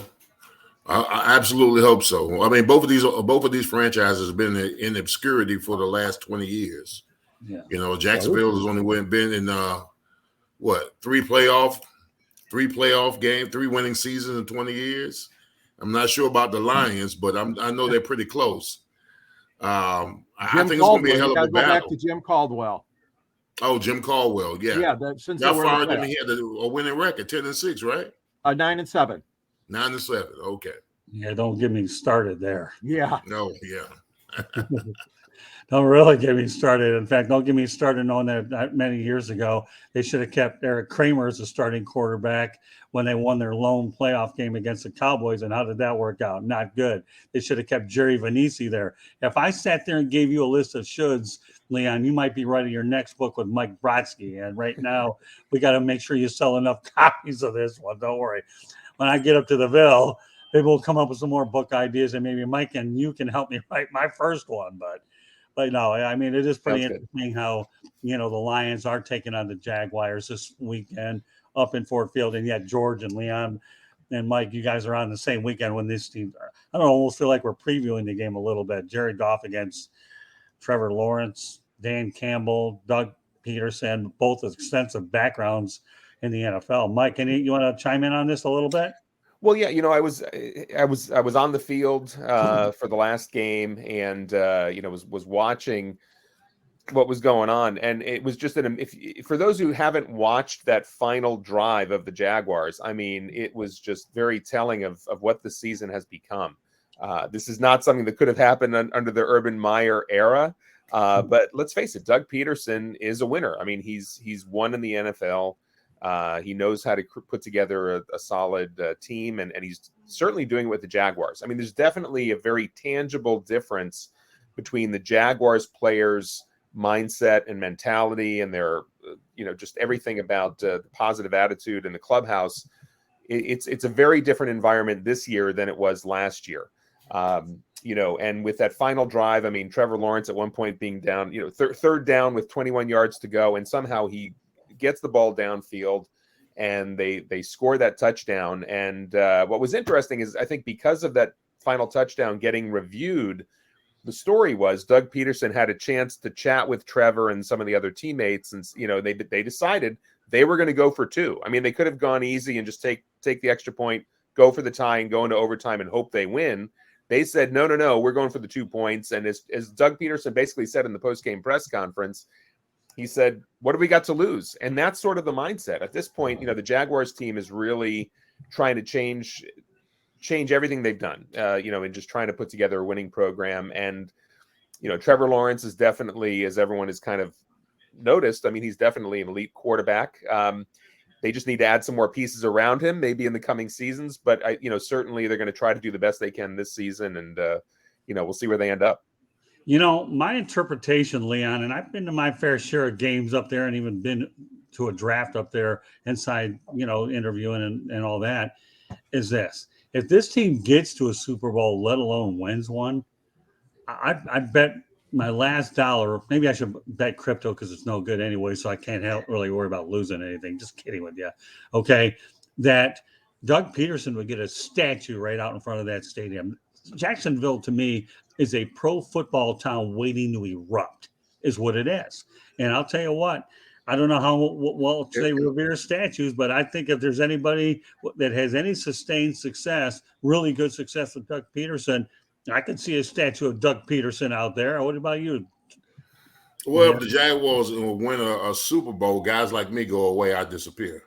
I absolutely hope so. I mean, both of these franchises have been in obscurity for the last 20 years. Yeah. Jacksonville has only been in 3 winning seasons in 20 years. I'm not sure about the Lions, but I know they're pretty close. I think it's going to be a hell of a battle. Go back to Jim Caldwell. Oh, Jim Caldwell, yeah. Yeah, since y'all fired him, he had a winning record, 10-6, right? 9-7. 9-7. Okay. Yeah, don't get me started there. Yeah. No, yeah. Don't really get me started. In fact, don't get me started knowing that many years ago they should have kept Eric Kramer as a starting quarterback when they won their lone playoff game against the Cowboys. And how did that work out? Not good. They should have kept Jerry Vanisi there. If I sat there and gave you a list of shoulds, Leon, you might be writing your next book with Mike Brodsky. And right now, we got to make sure you sell enough copies of this one. Don't worry. When I get up to the Ville, maybe we'll come up with some more book ideas, and maybe Mike and you can help me write my first one. But no, I mean, it is pretty interesting how, the Lions are taking on the Jaguars this weekend up in Ford Field. And yet George and Leon and Mike, you guys are on the same weekend when these teams are. I don't know, almost feel like we're previewing the game a little bit. Jared Goff against Trevor Lawrence, Dan Campbell, Doug Pederson, both extensive backgrounds in the NFL. Mike, you want to chime in on this a little bit? Well, yeah, I was on the field for the last game, and was watching what was going on, and it was just for those who haven't watched that final drive of the Jaguars, I mean, it was just very telling of what the season has become. This is not something that could have happened under the Urban Meyer era, but let's face it, Doug Pederson is a winner. I mean, he's won in the NFL. He knows how to put together a solid team, and he's certainly doing it with the Jaguars. I mean, there's definitely a very tangible difference between the Jaguars players' mindset and mentality and their, just everything about the positive attitude in the clubhouse. It's a very different environment this year than it was last year. And with that final drive, I mean, Trevor Lawrence at one point being down, third down with 21 yards to go, and somehow he gets the ball downfield and they score that touchdown. And what was interesting is I think because of that final touchdown getting reviewed, the story was Doug Pederson had a chance to chat with Trevor and some of the other teammates. And, they decided they were going to go for 2. I mean, they could have gone easy and just take the extra point, go for the tie and go into overtime and hope they win. They said, no, we're going for the 2 points. And as Doug Pederson basically said in the post-game press conference, he said, what do we got to lose? And that's sort of the mindset. At this point, the Jaguars team is really trying to change everything they've done, and just trying to put together a winning program. And, Trevor Lawrence is definitely, as everyone has kind of noticed, I mean, he's definitely an elite quarterback. They just need to add some more pieces around him, maybe in the coming seasons. But, certainly they're going to try to do the best they can this season. And, we'll see where they end up. My interpretation, Leon, and I've been to my fair share of games up there and even been to a draft up there inside, interviewing and all that, is this. If this team gets to a Super Bowl, let alone wins one, I bet my last dollar, maybe I should bet crypto because it's no good anyway, so I can't really worry about losing anything. Just kidding with you. Okay, that Doug Pederson would get a statue right out in front of that stadium. Jacksonville, to me, is a pro football town waiting to erupt, is what it is. And I'll tell you what, I don't know how well they revere statues, but I think if there's anybody that has any sustained success, really good success with Doug Pederson, I could see a statue of Doug Pederson out there. What about you? Well, if the Jaguars win a Super Bowl, guys like me go away, I disappear.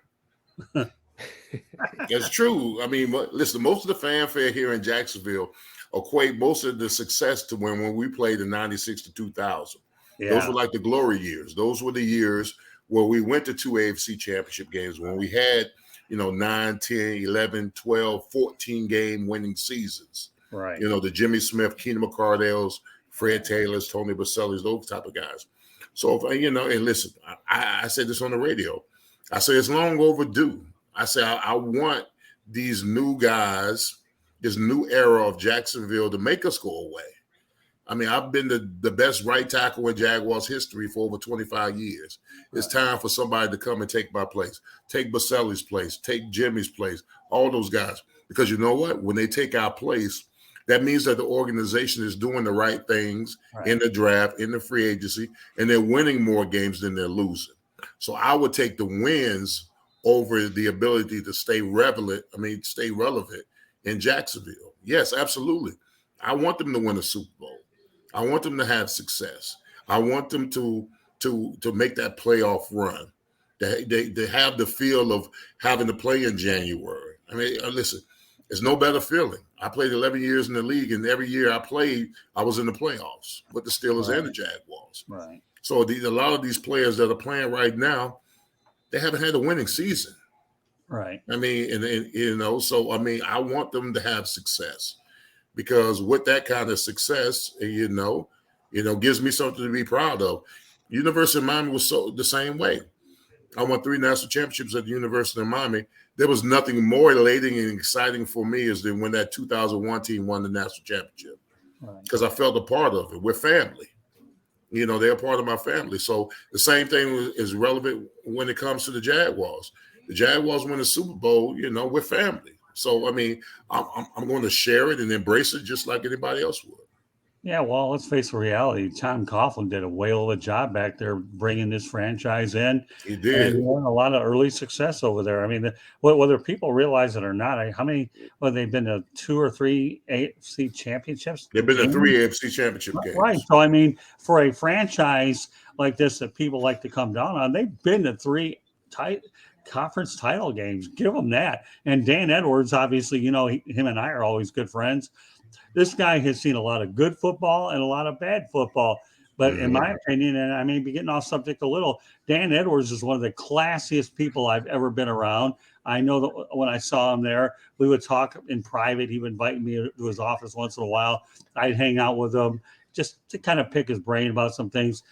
It's true. I mean, listen, most of the fanfare here in Jacksonville equate most of the success to when we played in 96 to 2000. Yeah. Those were like the glory years. Those were the years where we went to 2 AFC championship games, when we had, 9, 10, 11, 12, 14 game winning seasons. Right. The Jimmy Smith, Keenan McCardell's, Fred Taylor's, Tony Baselli's, those type of guys. So, and listen, I said this on the radio. I say it's long overdue. I say I want these new guys, this new era of Jacksonville to make us go away. I mean, I've been the best right tackle in Jaguars history for over 25 years. It's time for somebody to come and take my place, take Baselli's place, take Jimmy's place, all those guys. Because you know what? When they take our place, that means that the organization is doing the right things in the draft, in the free agency, and they're winning more games than they're losing. So I would take the wins over the ability to stay relevant in Jacksonville. Yes, absolutely. I want them to win a Super Bowl. I want them to have success. I want them to make that playoff run. They have the feel of having to play in January. I mean, listen, it's no better feeling. I played 11 years in the league, and every year I played, I was in the playoffs with the Steelers and the Jaguars. Right. So a lot of these players that are playing right now, they haven't had a winning season. Right. I mean, and so I mean, I want them to have success, because with that kind of success, gives me something to be proud of. University of Miami was the same way. I won 3 national championships at the University of Miami. There was nothing more elating and exciting for me as than when that 2001 team won the national championship, because I felt a part of it. We're family. They're part of my family. So the same thing is relevant when it comes to the Jaguars. The Jaguars win the Super Bowl, we're family. So, I mean, I'm going to share it and embrace it just like anybody else would. Yeah, well, let's face the reality. Tom Coughlin did a whale of a job back there bringing this franchise in. He did. And a lot of early success over there. I mean, whether people realize it or not, how many, they've been to 2 or 3 AFC championships? They've been to 3 AFC championship games. Right. So, I mean, for a franchise like this that people like to come down on, they've been to 3 conference title games. Give them that. And Dan Edwards, obviously, him and I are always good friends. This guy has seen a lot of good football and a lot of bad football. But in my opinion, and I may be getting off subject a little, Dan Edwards is one of the classiest people I've ever been around. I know that when I saw him there, we would talk in private. He would invite me to his office once in a while. I'd hang out with him just to kind of pick his brain about some things.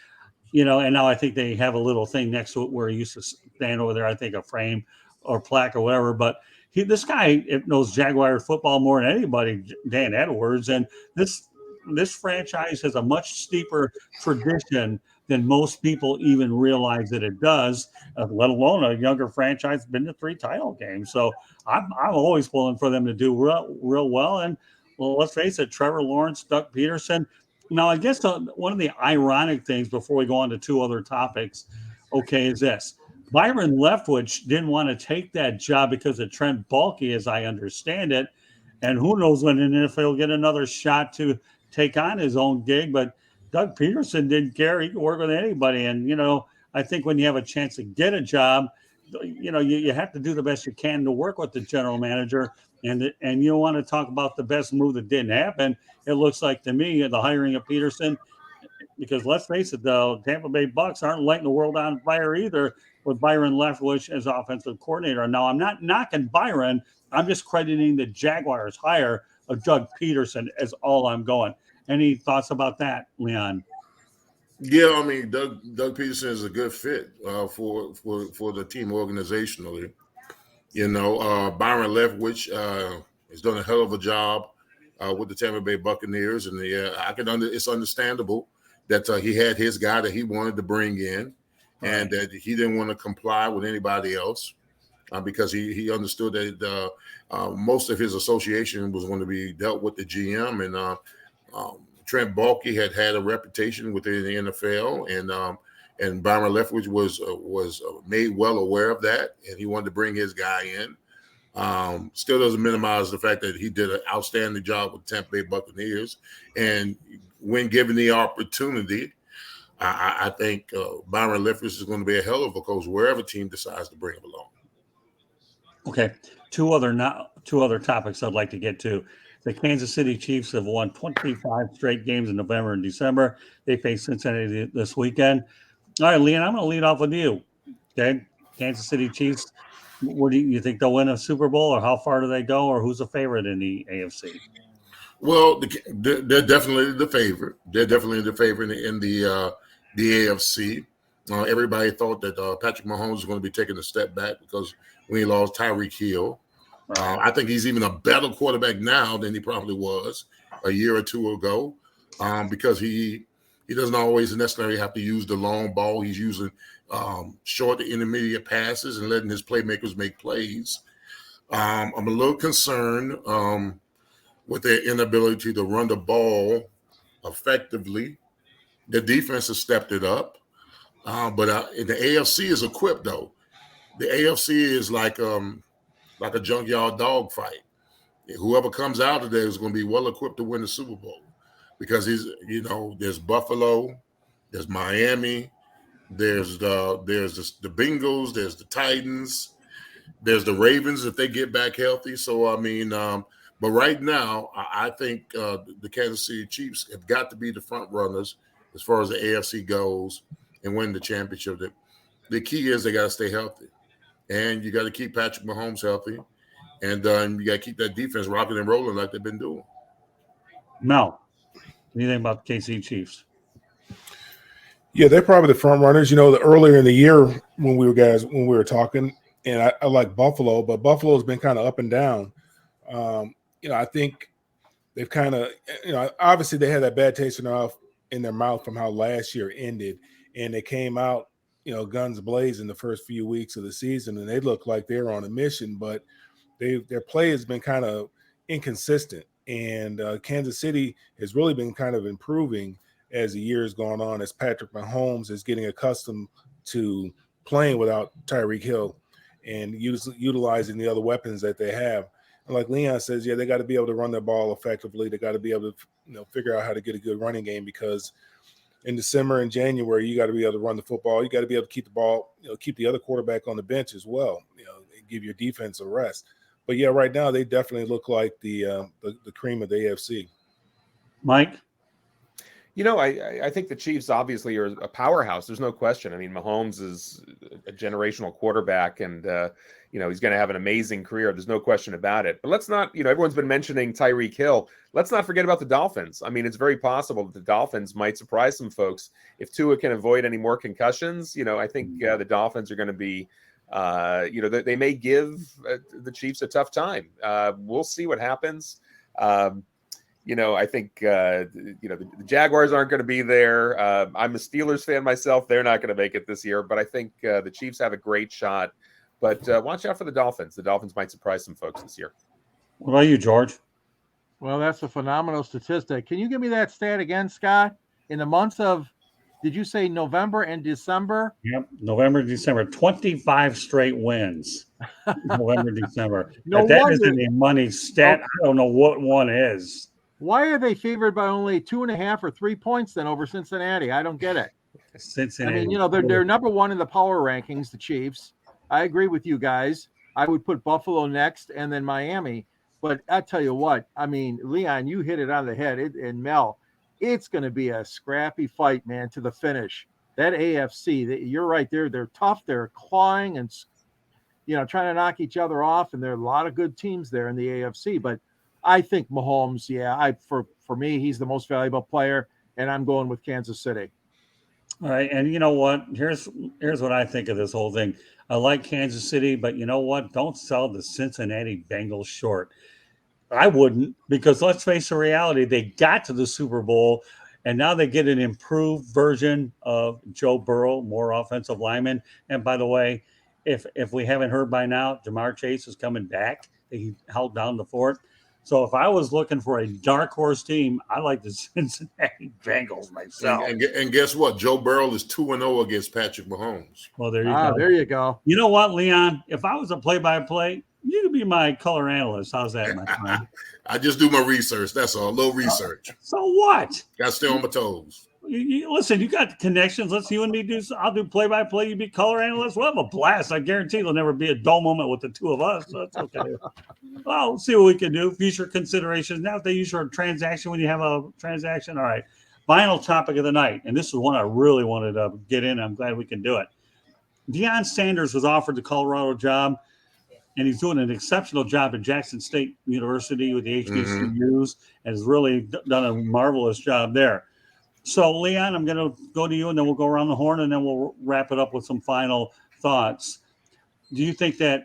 And now I think they have a little thing next to it where he used to stand over there, I think a frame or plaque or whatever. But this guy knows Jaguar football more than anybody, Dan Edwards. And this franchise has a much steeper tradition than most people even realize that it does, let alone a younger franchise been to 3 title games. So I'm always pulling for them to do real well. And well, let's face it, Trevor Lawrence, Doug Pederson. Now, I guess one of the ironic things before we go on to 2 other topics, is this. Byron Leftwich didn't want to take that job because of Trent Baalke, as I understand it. And who knows when an NFL will get another shot to take on his own gig. But Doug Pederson didn't care. He could work with anybody. And, I think when you have a chance to get a job, you have to do the best you can to work with the general manager. And you don't want to talk about the best move that didn't happen. It looks like to me the hiring of Pederson, because let's face it, though, Tampa Bay Bucks aren't lighting the world on fire either with Byron Leftwich as offensive coordinator. Now, I'm not knocking Byron. I'm just crediting the Jaguars' hire of Doug Pederson as all I'm going. Any thoughts about that, Leon? Yeah, I mean, Doug Pederson is a good fit for the team organizationally. Byron Leftwich has done a hell of a job with the Tampa Bay Buccaneers, and it's understandable that he had his guy that he wanted to bring in, and that he didn't want to comply with anybody else because he understood that most of his association was going to be dealt with the GM, and Trent Baalke had a reputation within the NFL, and Byron Leftwich was made well aware of that, and he wanted to bring his guy in. Still doesn't minimize the fact that he did an outstanding job with Tampa Bay Buccaneers, and when given the opportunity, I think Byron Leftwich is going to be a hell of a coach wherever team decides to bring him along. Okay, two other topics I'd like to get to. The Kansas City Chiefs have won 25 straight games in November and December. They face Cincinnati this weekend. All right, Leon, I'm going to lead off with you. Okay, Kansas City Chiefs. What do you think they'll win a Super Bowl, or how far do they go, or who's the favorite in the AFC? Well, they're definitely the favorite. They're definitely the favorite in the AFC. Everybody thought that Patrick Mahomes was going to be taking a step back because when he lost Tyreek Hill. I think he's even a better quarterback now than he probably was a year or two ago, because he doesn't always necessarily have to use the long ball. He's using short to intermediate passes and letting his playmakers make plays. I'm a little concerned with their inability to run the ball effectively. The defense has stepped it up, but the AFC is equipped though. The AFC is like a junkyard dog fight. Whoever comes out of there is going to be well equipped to win the Super Bowl, because there's Buffalo, there's Miami, there's the Bengals, there's the Titans, there's the Ravens if they get back healthy. So but right now I think the Kansas City Chiefs have got to be the front runners as far as the AFC goes and win the championship. The key is they got to stay healthy. And you got to keep Patrick Mahomes healthy, and you got to keep that defense rocking and rolling like they've been doing. Mel, anything about the KC Chiefs? Yeah, they're probably the front runners. Earlier in the year when we were talking, and I like Buffalo, but Buffalo's been kind of up and down. I think they've kind of, obviously they had that bad taste in their mouth from how last year ended, and they came out, guns blazing the first few weeks of the season, and they look like they're on a mission, but their play has been kind of inconsistent. And Kansas City has really been kind of improving as the year has gone on, as Patrick Mahomes is getting accustomed to playing without Tyreek Hill and utilizing the other weapons that they have. And like Leon says, yeah, they got to be able to run their ball effectively. They got to be able to figure out how to get a good running game, because in December and January, you got to be able to run the football. You got to be able to keep the ball, keep the other quarterback on the bench as well, and give your defense a rest. But yeah, right now they definitely look like the cream of the AFC. Mike? I think the Chiefs obviously are a powerhouse. There's no question. I mean, Mahomes is a generational quarterback, and he's going to have an amazing career. There's no question about it. But let's not, everyone's been mentioning Tyreek Hill. Let's not forget about the Dolphins. I mean, it's very possible that the Dolphins might surprise some folks if Tua can avoid any more concussions. I think the Dolphins are going to be, they may give the Chiefs a tough time. We'll see what happens. I think, the Jaguars aren't going to be there. I'm a Steelers fan myself. They're not going to make it this year, but I think the Chiefs have a great shot. But watch out for the Dolphins. The Dolphins might surprise some folks this year. What about you, George? Well, that's a phenomenal statistic. Can you give me that stat again, Scott? In the months of, did you say November and December? Yep, November, December, 25 straight wins. November, December. No that wonder. isn't a money stat. I don't know what one is. Why are they favored by only 2.5 or 3 points then over Cincinnati? I don't get it. Cincinnati. I mean, they're number one in the power rankings, the Chiefs. I agree with you guys. I would put Buffalo next and then Miami. But I tell you what, I mean, Leon, you hit it on the head. And Mel, it's going to be a scrappy fight, man, to the finish. That AFC, you're right there. They're tough. They're clawing and, trying to knock each other off. And there are a lot of good teams there in the AFC. But I think Mahomes, for me, he's the most valuable player. And I'm going with Kansas City. All right. And you know what? Here's what I think of this whole thing. I like Kansas City, but you know what? Don't sell the Cincinnati Bengals short. I wouldn't, because let's face the reality. They got to the Super Bowl, and now they get an improved version of Joe Burrow, more offensive lineman. And by the way, if we haven't heard by now, Jamar Chase is coming back. He held down the fort. So if I was looking for a dark horse team, I like the Cincinnati Bengals myself. And guess what? Joe Burrow is 2-0 against Patrick Mahomes. Well, there you go. There you go. You know what, Leon? If I was a play-by-play, you could be my color analyst. How's that, my friend? I just do my research. That's all. A little research. So what? Got to stay on my toes. Listen, you got the connections. Let's you and me do. I'll do play-by-play. You be color analyst. We'll have a blast. I guarantee there'll never be a dull moment with the two of us. So that's okay. Well, we'll see what we can do. Future considerations. Now, if they use your transaction when you have a transaction. All right. Final topic of the night, and this is one I really wanted to get in. I'm glad we can do it. Deion Sanders was offered the Colorado job, and he's doing an exceptional job at Jackson State University with the HBCUs, and has really done a marvelous job there. So, Leon, I'm going to go to you, and then we'll go around the horn, and then we'll wrap it up with some final thoughts. Do you think that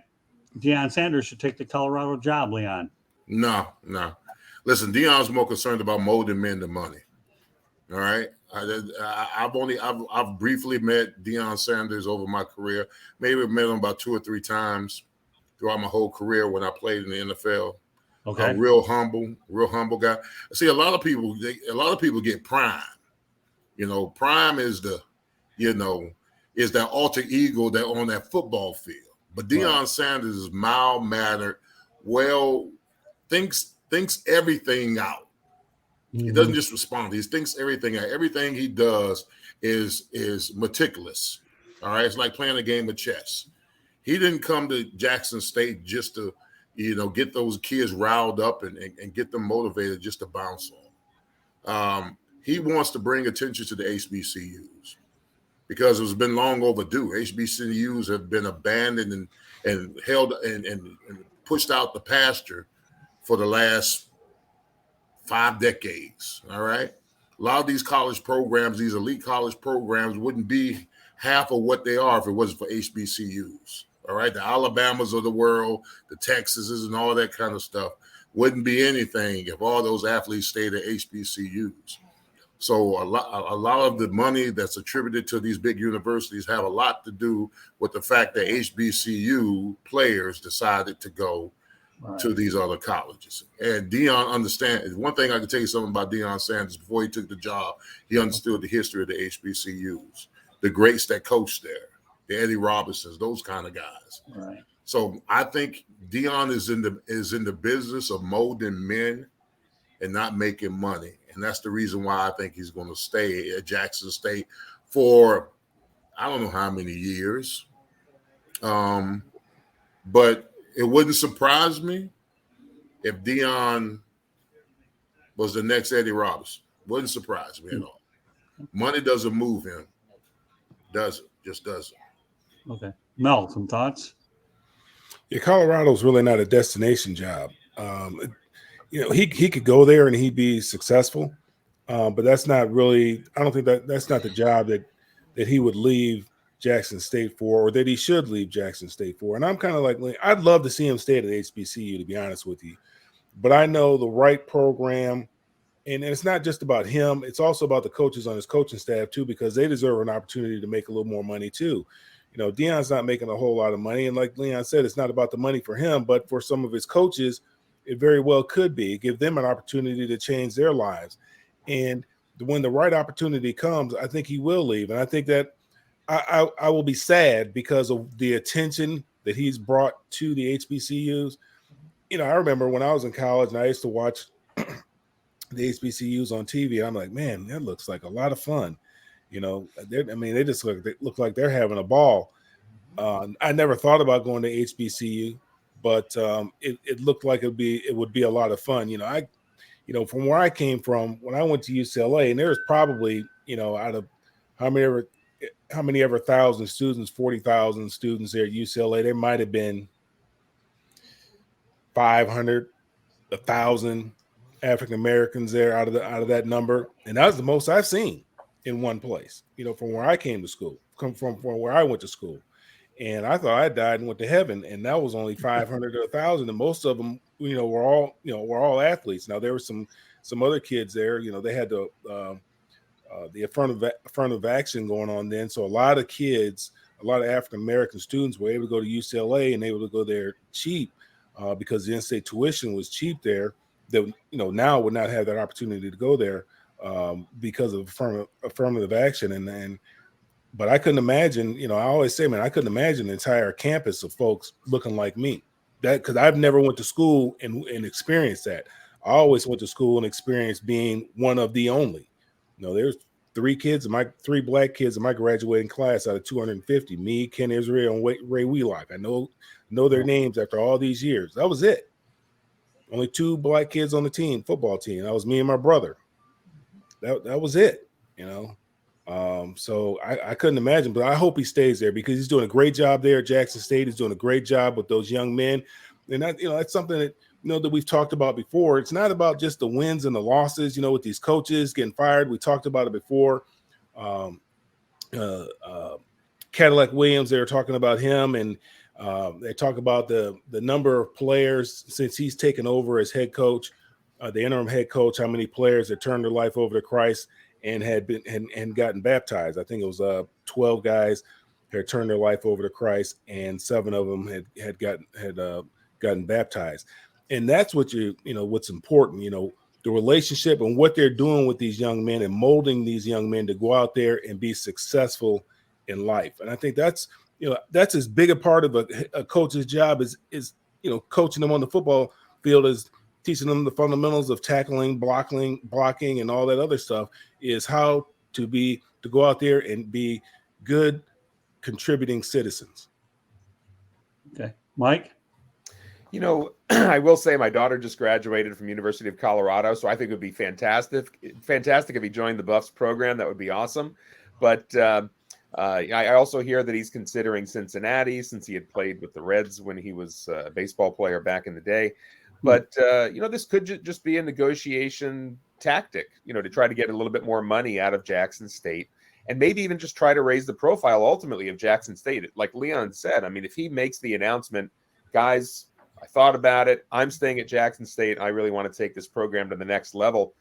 Deion Sanders should take the Colorado job, Leon? No. Listen, Deion's more concerned about molding men than money. All right. I've briefly met Deion Sanders over my career. Maybe I've met him about 2 or 3 times throughout my whole career when I played in the NFL. Okay. A real humble guy. See, a lot of people get prime. Prime is is that alter ego that on that football field. But Deion Sanders is mild-mannered, thinks everything out. He doesn't just respond. He thinks everything out. Everything he does is meticulous. All right. It's like playing a game of chess. He didn't come to Jackson State just to, get those kids riled up and get them motivated just to bounce on. He wants to bring attention to the HBCUs because it's been long overdue. HBCUs have been abandoned and held and pushed out the pasture for the last 5 decades. All right. A lot of these college programs, these elite college programs, wouldn't be half of what they are if it wasn't for HBCUs. All right. The Alabamas of the world, the Texases and all that kind of stuff wouldn't be anything if all those athletes stayed at HBCUs. So a lot of the money that's attributed to these big universities have a lot to do with the fact that HBCU players decided to go to these other colleges. And Deion understands. One thing I can tell you something about Deion Sanders, before he took the job, he understood the history of the HBCUs, the greats that coached there, the Eddie Robinsons, those kind of guys. Right. So I think Deion is in the business of molding men and not making money. And that's the reason why I think he's going to stay at Jackson State for I don't know how many years. But it wouldn't surprise me if Deion was the next Eddie Robinson. Wouldn't surprise me at all. Money doesn't move him. Doesn't. Just doesn't. Okay. Mel, some thoughts? Yeah, Colorado's really not a destination job. He could go there and he'd be successful, but that's not really. I don't think that's not the job that he would leave Jackson State for, or that he should leave Jackson State for. And I'm kind of like, I'd love to see him stay at HBCU, to be honest with you. But I know the right program, and it's not just about him. It's also about the coaches on his coaching staff too, because they deserve an opportunity to make a little more money too. Deion's not making a whole lot of money. And like Leon said, it's not about the money for him, but for some of his coaches, it very well could be. Give them an opportunity to change their lives. And when the right opportunity comes, I think he will leave. And I think that I will be sad because of the attention that he's brought to the HBCUs. I remember when I was in college and I used to watch the HBCUs on TV. I'm like, man, that looks like a lot of fun. They just look like they're having a ball. I never thought about going to HBCU, but it looked like it would be a lot of fun. From where I came from, when I went to UCLA, and there was probably, out of how many ever thousand students, 40,000 students there at UCLA, there might have been 500, 1,000 African Americans there out of that number, and that was the most I've seen in one place. From where I came to school, from where I went to school, and I thought I died and went to heaven, and that was only 500 or 1,000, and most of them, were all athletes. Now there were some other kids there. They had the affirmative action going on then, so a lot of African American students were able to go to UCLA and able to go there cheap because the in-state tuition was cheap there. That now would not have that opportunity to go there because of affirmative action. But I couldn't imagine. I always say, man, I couldn't imagine an entire campus of folks looking like me. That because I've never went to school and experienced that. I always went to school and experienced being one of the only. There's 3 black kids in my graduating class out of 250. Me, Ken Israel, and Ray Wheelock. I know their names after all these years. That was it. Only 2 black kids on the football team. That was me and my brother. That was it. So I couldn't imagine, but I hope he stays there because he's doing a great job there at Jackson State. He's doing a great job with those young men. And that's something that, that we've talked about before. It's not about just the wins and the losses, with these coaches getting fired. We talked about it before. Cadillac Williams, they were talking about him, and they talk about the number of players since he's taken over as head coach, the interim head coach, how many players had turned their life over to Christ and had been and gotten baptized. I think it was 12 guys had turned their life over to Christ, and 7 of them had gotten baptized. And that's what what's important, the relationship and what they're doing with these young men and molding these young men to go out there and be successful in life. And I think that's as big a part of a coach's job is coaching them on the football field as teaching them the fundamentals of tackling, blocking, and all that other stuff, is how to go out there and be good contributing citizens. Okay. Mike? I will say my daughter just graduated from University of Colorado, so I think it would be fantastic if he joined the Buffs program. That would be awesome. But I also hear that he's considering Cincinnati since he had played with the Reds when he was a baseball player back in the day. But, this could just be a negotiation tactic, to try to get a little bit more money out of Jackson State and maybe even just try to raise the profile ultimately of Jackson State. Like Leon said, I mean, if he makes the announcement, guys, I thought about it, I'm staying at Jackson State, I really want to take this program to the next level,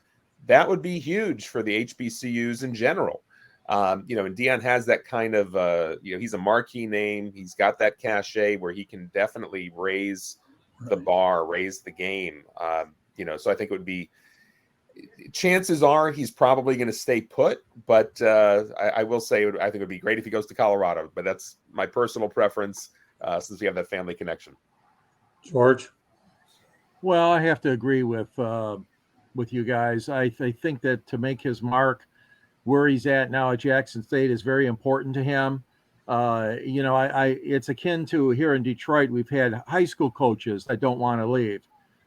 that would be huge for the HBCUs in general. And Deion has that kind of, he's a marquee name. He's got that cachet where he can definitely raise the bar, raise the game. So I think it would be, chances are he's probably going to stay put, but I will say I think it would be great if he goes to Colorado, but that's my personal preference since we have that family connection. George? Well, I have to agree with you guys. I think that to make his mark where he's at now at Jackson State is very important to him. It's akin to here in Detroit, we've had high school coaches that don't want to leave.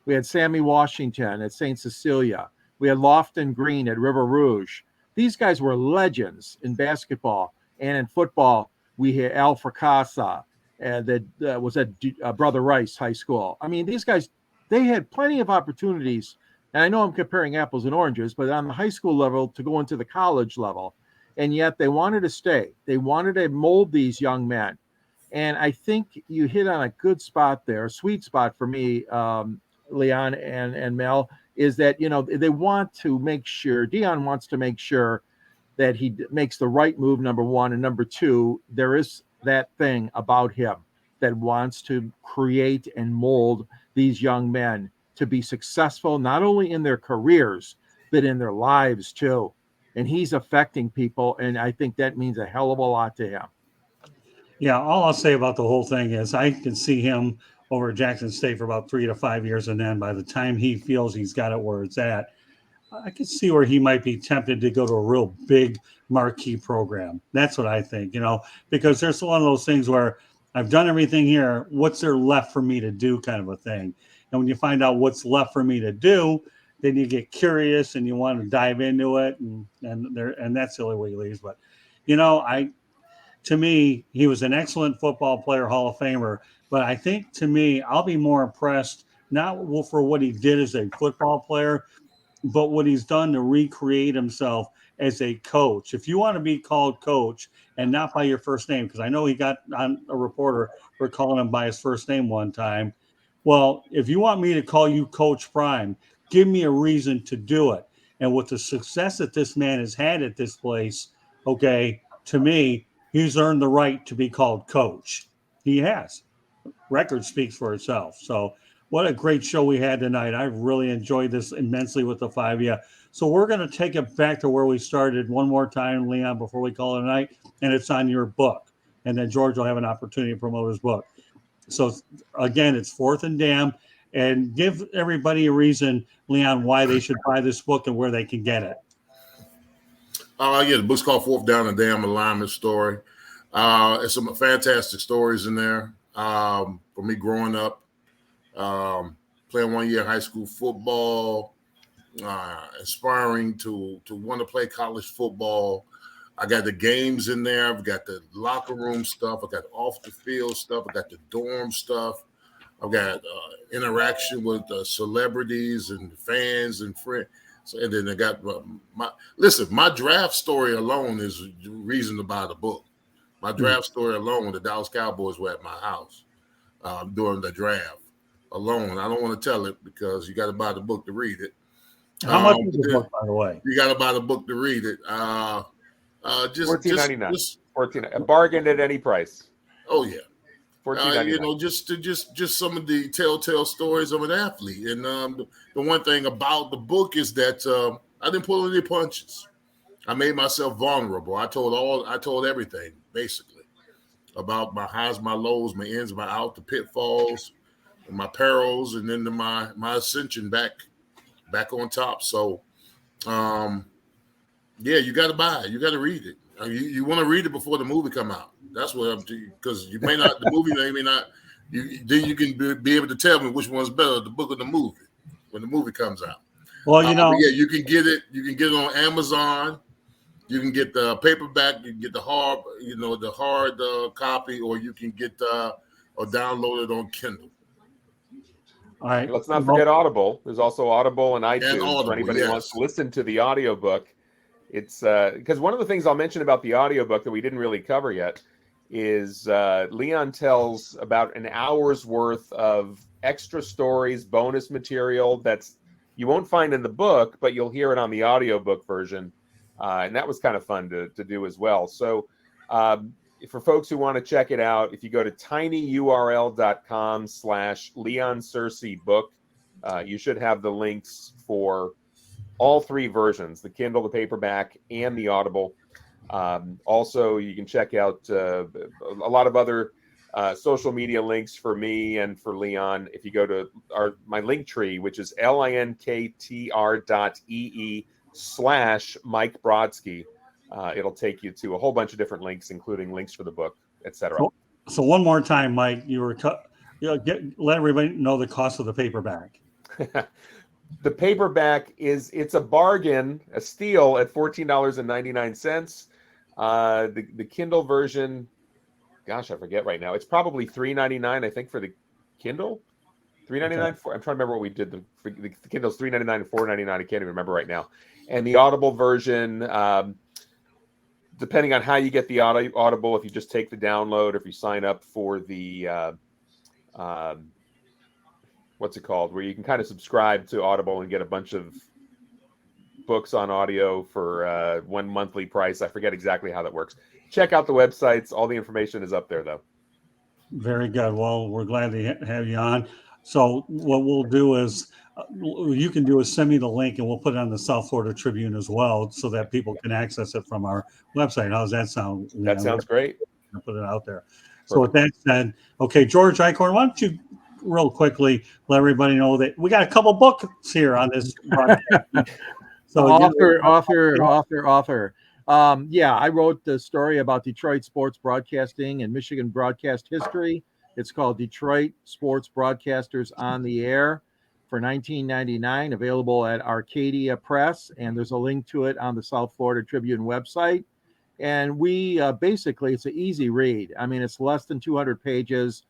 We had Sammy Washington at St. Cecilia. We had Lofton Green at River Rouge. These guys were legends in basketball, and in football, we had Al Fracassa that was at Brother Rice High School. I mean, these guys, they had plenty of opportunities. And I know I'm comparing apples and oranges, but on the high school level to go into the college level. And yet they wanted to stay. They wanted to mold these young men. And I think you hit on a good spot there, a sweet spot for me, Leon and Mel, is that, they want to make sure, Deion wants to make sure that he makes the right move, number one. And number two, there is that thing about him that wants to create and mold these young men to be successful, not only in their careers, but in their lives too. And he's affecting people, and I think that means a hell of a lot to him. Yeah, all I'll say about the whole thing is I can see him over at Jackson State for about 3 to 5 years, and then by the time he feels he's got it where it's at, I can see where he might be tempted to go to a real big marquee program. That's what I think, because there's one of those things where I've done everything here. What's there left for me to do kind of a thing? And when you find out what's left for me to do, then you get curious and you want to dive into it, and that's the only way he leaves. But, to me, he was an excellent football player, Hall of Famer. But I think, to me, I'll be more impressed not for what he did as a football player, but what he's done to recreate himself as a coach. If you want to be called coach and not by your first name, because I know he got on a reporter for calling him by his first name one time. Well, if you want me to call you Coach Prime, give me a reason to do it. And with the success that this man has had at this place, okay, to me, he's earned the right to be called coach. He has. Record speaks for itself. So what a great show we had tonight. I really enjoyed this immensely with the 5 of you. So we're going to take it back to where we started one more time, Leon, before we call it a night, and it's on your book. And then George will have an opportunity to promote his book. So, again, it's Fourth and Damn. And give everybody a reason, Leon, why they should buy this book and where they can get it. The book's called Fourth Down and Damn, Alignment Story. There's some fantastic stories in there. For me growing up, playing 1 year high school football, aspiring to want to play college football, I got the games in there. I've got the locker room stuff. I got off the field stuff. I got the dorm stuff. I've got interaction with celebrities and fans and friends. So, and then I got my draft story alone is the reason to buy the book. My draft story alone, the Dallas Cowboys were at my house during the draft alone. I don't want to tell it because you got to buy the book to read it. How much is the book, by the way? You got to buy the book to read it. Just $14.99. $14, a bargain at any price. Oh yeah. $14.99. Just some of the telltale stories of an athlete. And the one thing about the book is that I didn't pull any punches. I made myself vulnerable. I told everything basically about my highs, my lows, my ins, my outs, the pitfalls, my perils, and then my ascension back on top. So, yeah, you got to buy it. You got to read it. You want to read it before the movie come out. That's what I'm doing, because you may not. The movie may not. Then you can be able to tell me which one's better, the book or the movie, when the movie comes out. Well, yeah, you can get it. You can get it on Amazon. You can get the paperback. You can get the hard, copy, or you can get or download it on Kindle. All right. Let's not forget Audible. There's also Audible and iTunes Audible, for anybody who yes. wants to listen to the audiobook. It's because one of the things I'll mention about the audiobook that we didn't really cover yet is Leon tells about an hour's worth of extra stories, bonus material that's you won't find in the book, but you'll hear it on the audiobook version. And that was kind of fun to do as well. So for folks who want to check it out, if you go to tinyurl.com/Leon Searcy book, you should have the links for all three versions, the Kindle, the paperback, and the Audible. Also, you can check out a lot of other social media links for me and for Leon. If you go to my link tree, which is linktr.ee/Mike Brodsky, it'll take you to a whole bunch of different links, including links for the book, etc. So one more time, Mike, let everybody know the cost of the paperback. The paperback it's a bargain, a steal at $14.99. The Kindle version, gosh, I forget right now. It's probably $3.99, I think, for the Kindle. $3.99. I'm trying to remember what we did. The Kindle's $3.99 and $4.99. I can't even remember right now. And the Audible version, depending on how you get the Audible, if you just take the download, if you sign up for the what's it called, where you can kind of subscribe to Audible and get a bunch of books on audio for one monthly price. I forget exactly how that works. Check out the websites. All the information is up there, though. Very good. Well, we're glad to have you on. So what we'll do is you can do is send me the link and we'll put it on the South Florida Tribune as well so that people can access it from our website. How does that sound, Leon? That sounds great. I'll put it out there. So with that said, okay, George Eichhorn, why don't you real quickly let everybody know that we got a couple books here on this broadcast. So author. Yeah, I wrote the story about Detroit sports broadcasting and Michigan broadcast history. It's called Detroit Sports Broadcasters on the Air for $19.99, available at Arcadia Press, and there's a link to it on the South Florida Tribune website. And we basically, it's an easy read. I mean, it's less than 200 pages,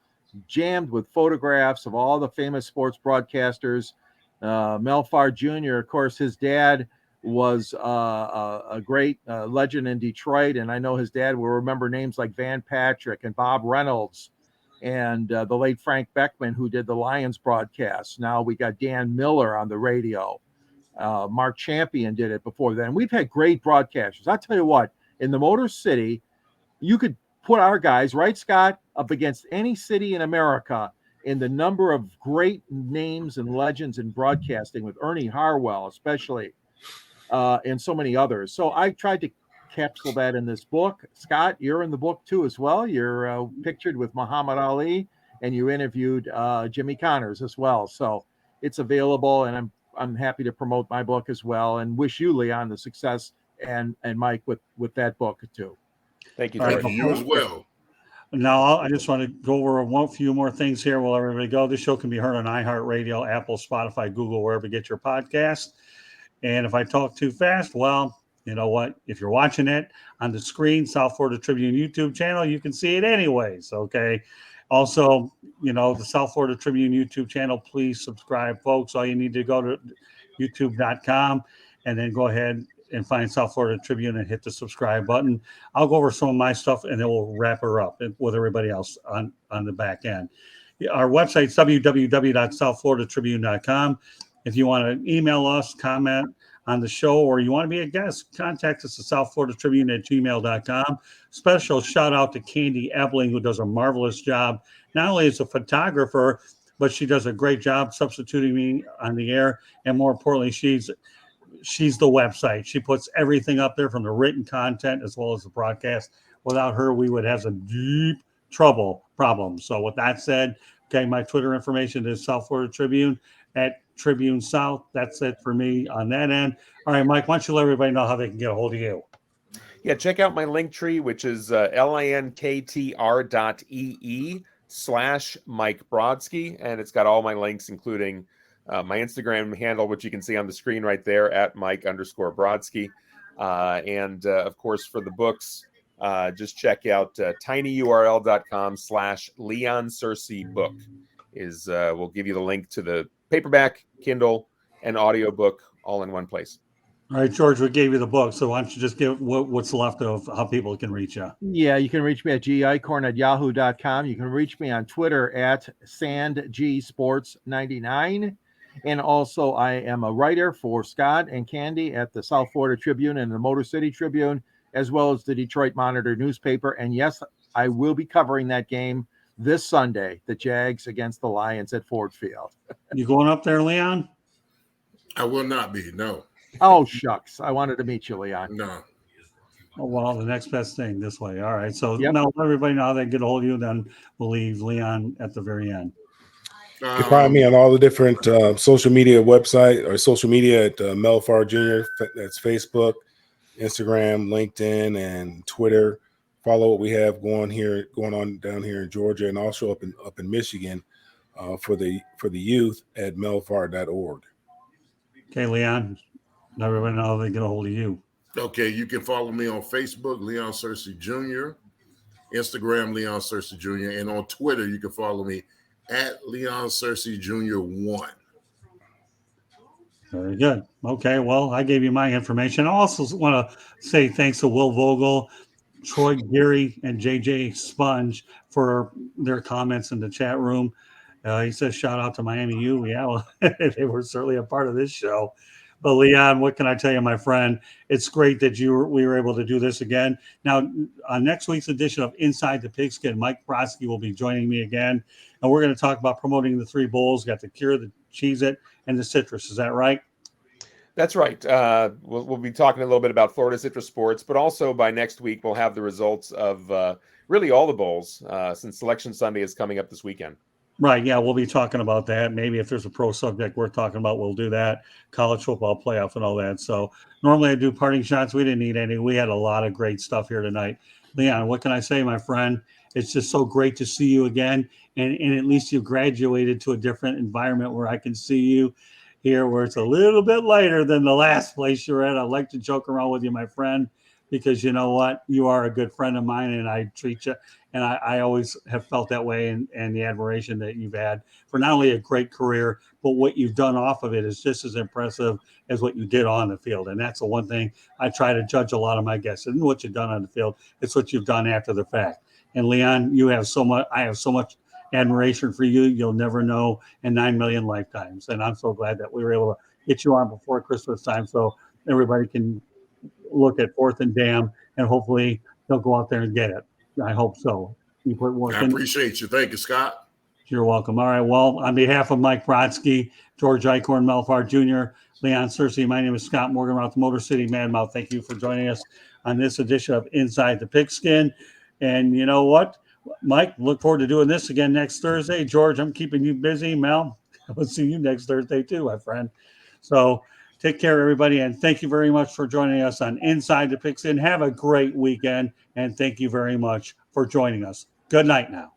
jammed with photographs of all the famous sports broadcasters. Mel Farr Jr., of course, his dad was a great legend in Detroit, and I know his dad will remember names like Van Patrick and Bob Reynolds and the late Frank Beckman, who did the Lions broadcast. Now we got Dan Miller on the radio. Mark Champion did it before then. We've had great broadcasters. I'll tell you what, in the Motor City, you could put our guys, right, Scott, up against any city in America in the number of great names and legends in broadcasting, with Ernie Harwell especially, and so many others. So I tried to capsule that in this book. Scott, you're in the book too as well. You're pictured with Muhammad Ali, and you interviewed Jimmy Connors as well. So it's available, and I'm happy to promote my book as well, and wish you, Leon, the success, and Mike with that book too. Thank you. Thank you as well. Now, I just want to go over a few more things here while everybody go. This show can be heard on iHeartRadio, Apple, Spotify, Google, wherever you get your podcast. And if I talk too fast, well, you know what? If you're watching it on the screen, South Florida Tribune YouTube channel, you can see it anyways. Okay. Also, the South Florida Tribune YouTube channel, please subscribe, folks. All you need to go to youtube.com and then go ahead and find South Florida Tribune and hit the subscribe button. I'll go over some of my stuff and then we'll wrap her up with everybody else on the back end. Our website's www.southfloridatribune.com. If you want to email us, comment on the show, or you want to be a guest, contact us at southfloridatribune@gmail.com. Special shout out to Candy Ebling, who does a marvelous job, not only as a photographer, but she does a great job substituting me on the air. And more importantly, she's the website. She puts everything up there from the written content as well as the broadcast. Without her, we would have some deep problems. So with that said, okay, my Twitter information is South Florida Tribune at Tribune South. That's it for me on that end. All right, Mike, why don't you let everybody know how they can get a hold of you? Yeah, check out my link tree, which is linktr.ee/Mike Brodsky. And it's got all my links, including my Instagram handle, which you can see on the screen right there at Mike_Brodsky. And of course, for the books, just check out tinyurl.com/Leon Searcy book we'll give you the link to the paperback, Kindle, and audiobook all in one place. All right, George, we gave you the book, so why don't you just give what's left of how people can reach you? Yeah, you can reach me at gicorn@yahoo.com. You can reach me on Twitter at sandgsports99. And also, I am a writer for Scott and Candy at the South Florida Tribune and the Motor City Tribune, as well as the Detroit Monitor newspaper. And yes, I will be covering that game this Sunday, the Jags against the Lions at Ford Field. You going up there, Leon? I will not be, no. Oh, shucks. I wanted to meet you, Leon. No. Oh, well, the next best thing this way. All right. So Yep. now let everybody know how they get a hold of you. Then we'll leave Leon at the very end. You can find me on all the different social media website or social media at Melfar Jr. That's Facebook, Instagram, LinkedIn, and Twitter. Follow what we have going on down here in Georgia and also up in Michigan for the youth at melfar.org. Okay, Leon. Let everybody know how they get a hold of you. Okay, you can follow me on Facebook, Leon Searcy Jr., Instagram, Leon Searcy Jr., and on Twitter, you can follow me at Leon Searcy Jr. 1. Very good. Okay, well, I gave you my information. I also want to say thanks to Will Vogel, Troy Geary, and JJ Sponge for their comments in the chat room. He says, shout out to Miami U. Yeah, well, they were certainly a part of this show. But Leon, what can I tell you, my friend? It's great that we were able to do this again. Now, on next week's edition of Inside the Pigskin, Mike Brodsky will be joining me again, and we're going to talk about promoting the 3 bowls. Got the Cure, the Cheez-It, and the Citrus. Is that right? That's right. We'll be talking a little bit about Florida Citrus Sports, but also by next week, we'll have the results of really all the bowls since Selection Sunday is coming up this weekend. Right. Yeah, we'll be talking about that. Maybe if there's a pro subject we're talking about, we'll do that. College football playoff and all that. So normally I do parting shots. We didn't need any. We had a lot of great stuff here tonight. Leon, what can I say, my friend? It's just so great to see you again. And at least you graduated to a different environment where I can see you here, where it's a little bit lighter than the last place you're at. I like to joke around with you, my friend, because you know what? You are a good friend of mine, and I treat you. And I always have felt that way, and the admiration that you've had for not only a great career, but what you've done off of it is just as impressive as what you did on the field. And that's the one thing I try to judge a lot of my guests. It's what you've done on the field. It's what you've done after the fact. And Leon, I have so much admiration for you. You'll never know in 9 million lifetimes. And I'm so glad that we were able to get you on before Christmas time so everybody can look at 4th and Dam, and hopefully they'll go out there and get it. I hope so. You put work I appreciate you. Thank you, Scott. You're welcome. All right. Well, on behalf of Mike Brodsky, George Eichhorn, Melfar Jr., Leon Searcy, my name is Scott Morgan, Mouth Motor City Madmouth. Thank you for joining us on this edition of Inside the Pigskin. And you know what, Mike, look forward to doing this again next Thursday. George, I'm keeping you busy. Mel, I'll see you next Thursday too, my friend. So take care, everybody, and thank you very much for joining us on Inside the Pigskin. Have a great weekend, and thank you very much for joining us. Good night now.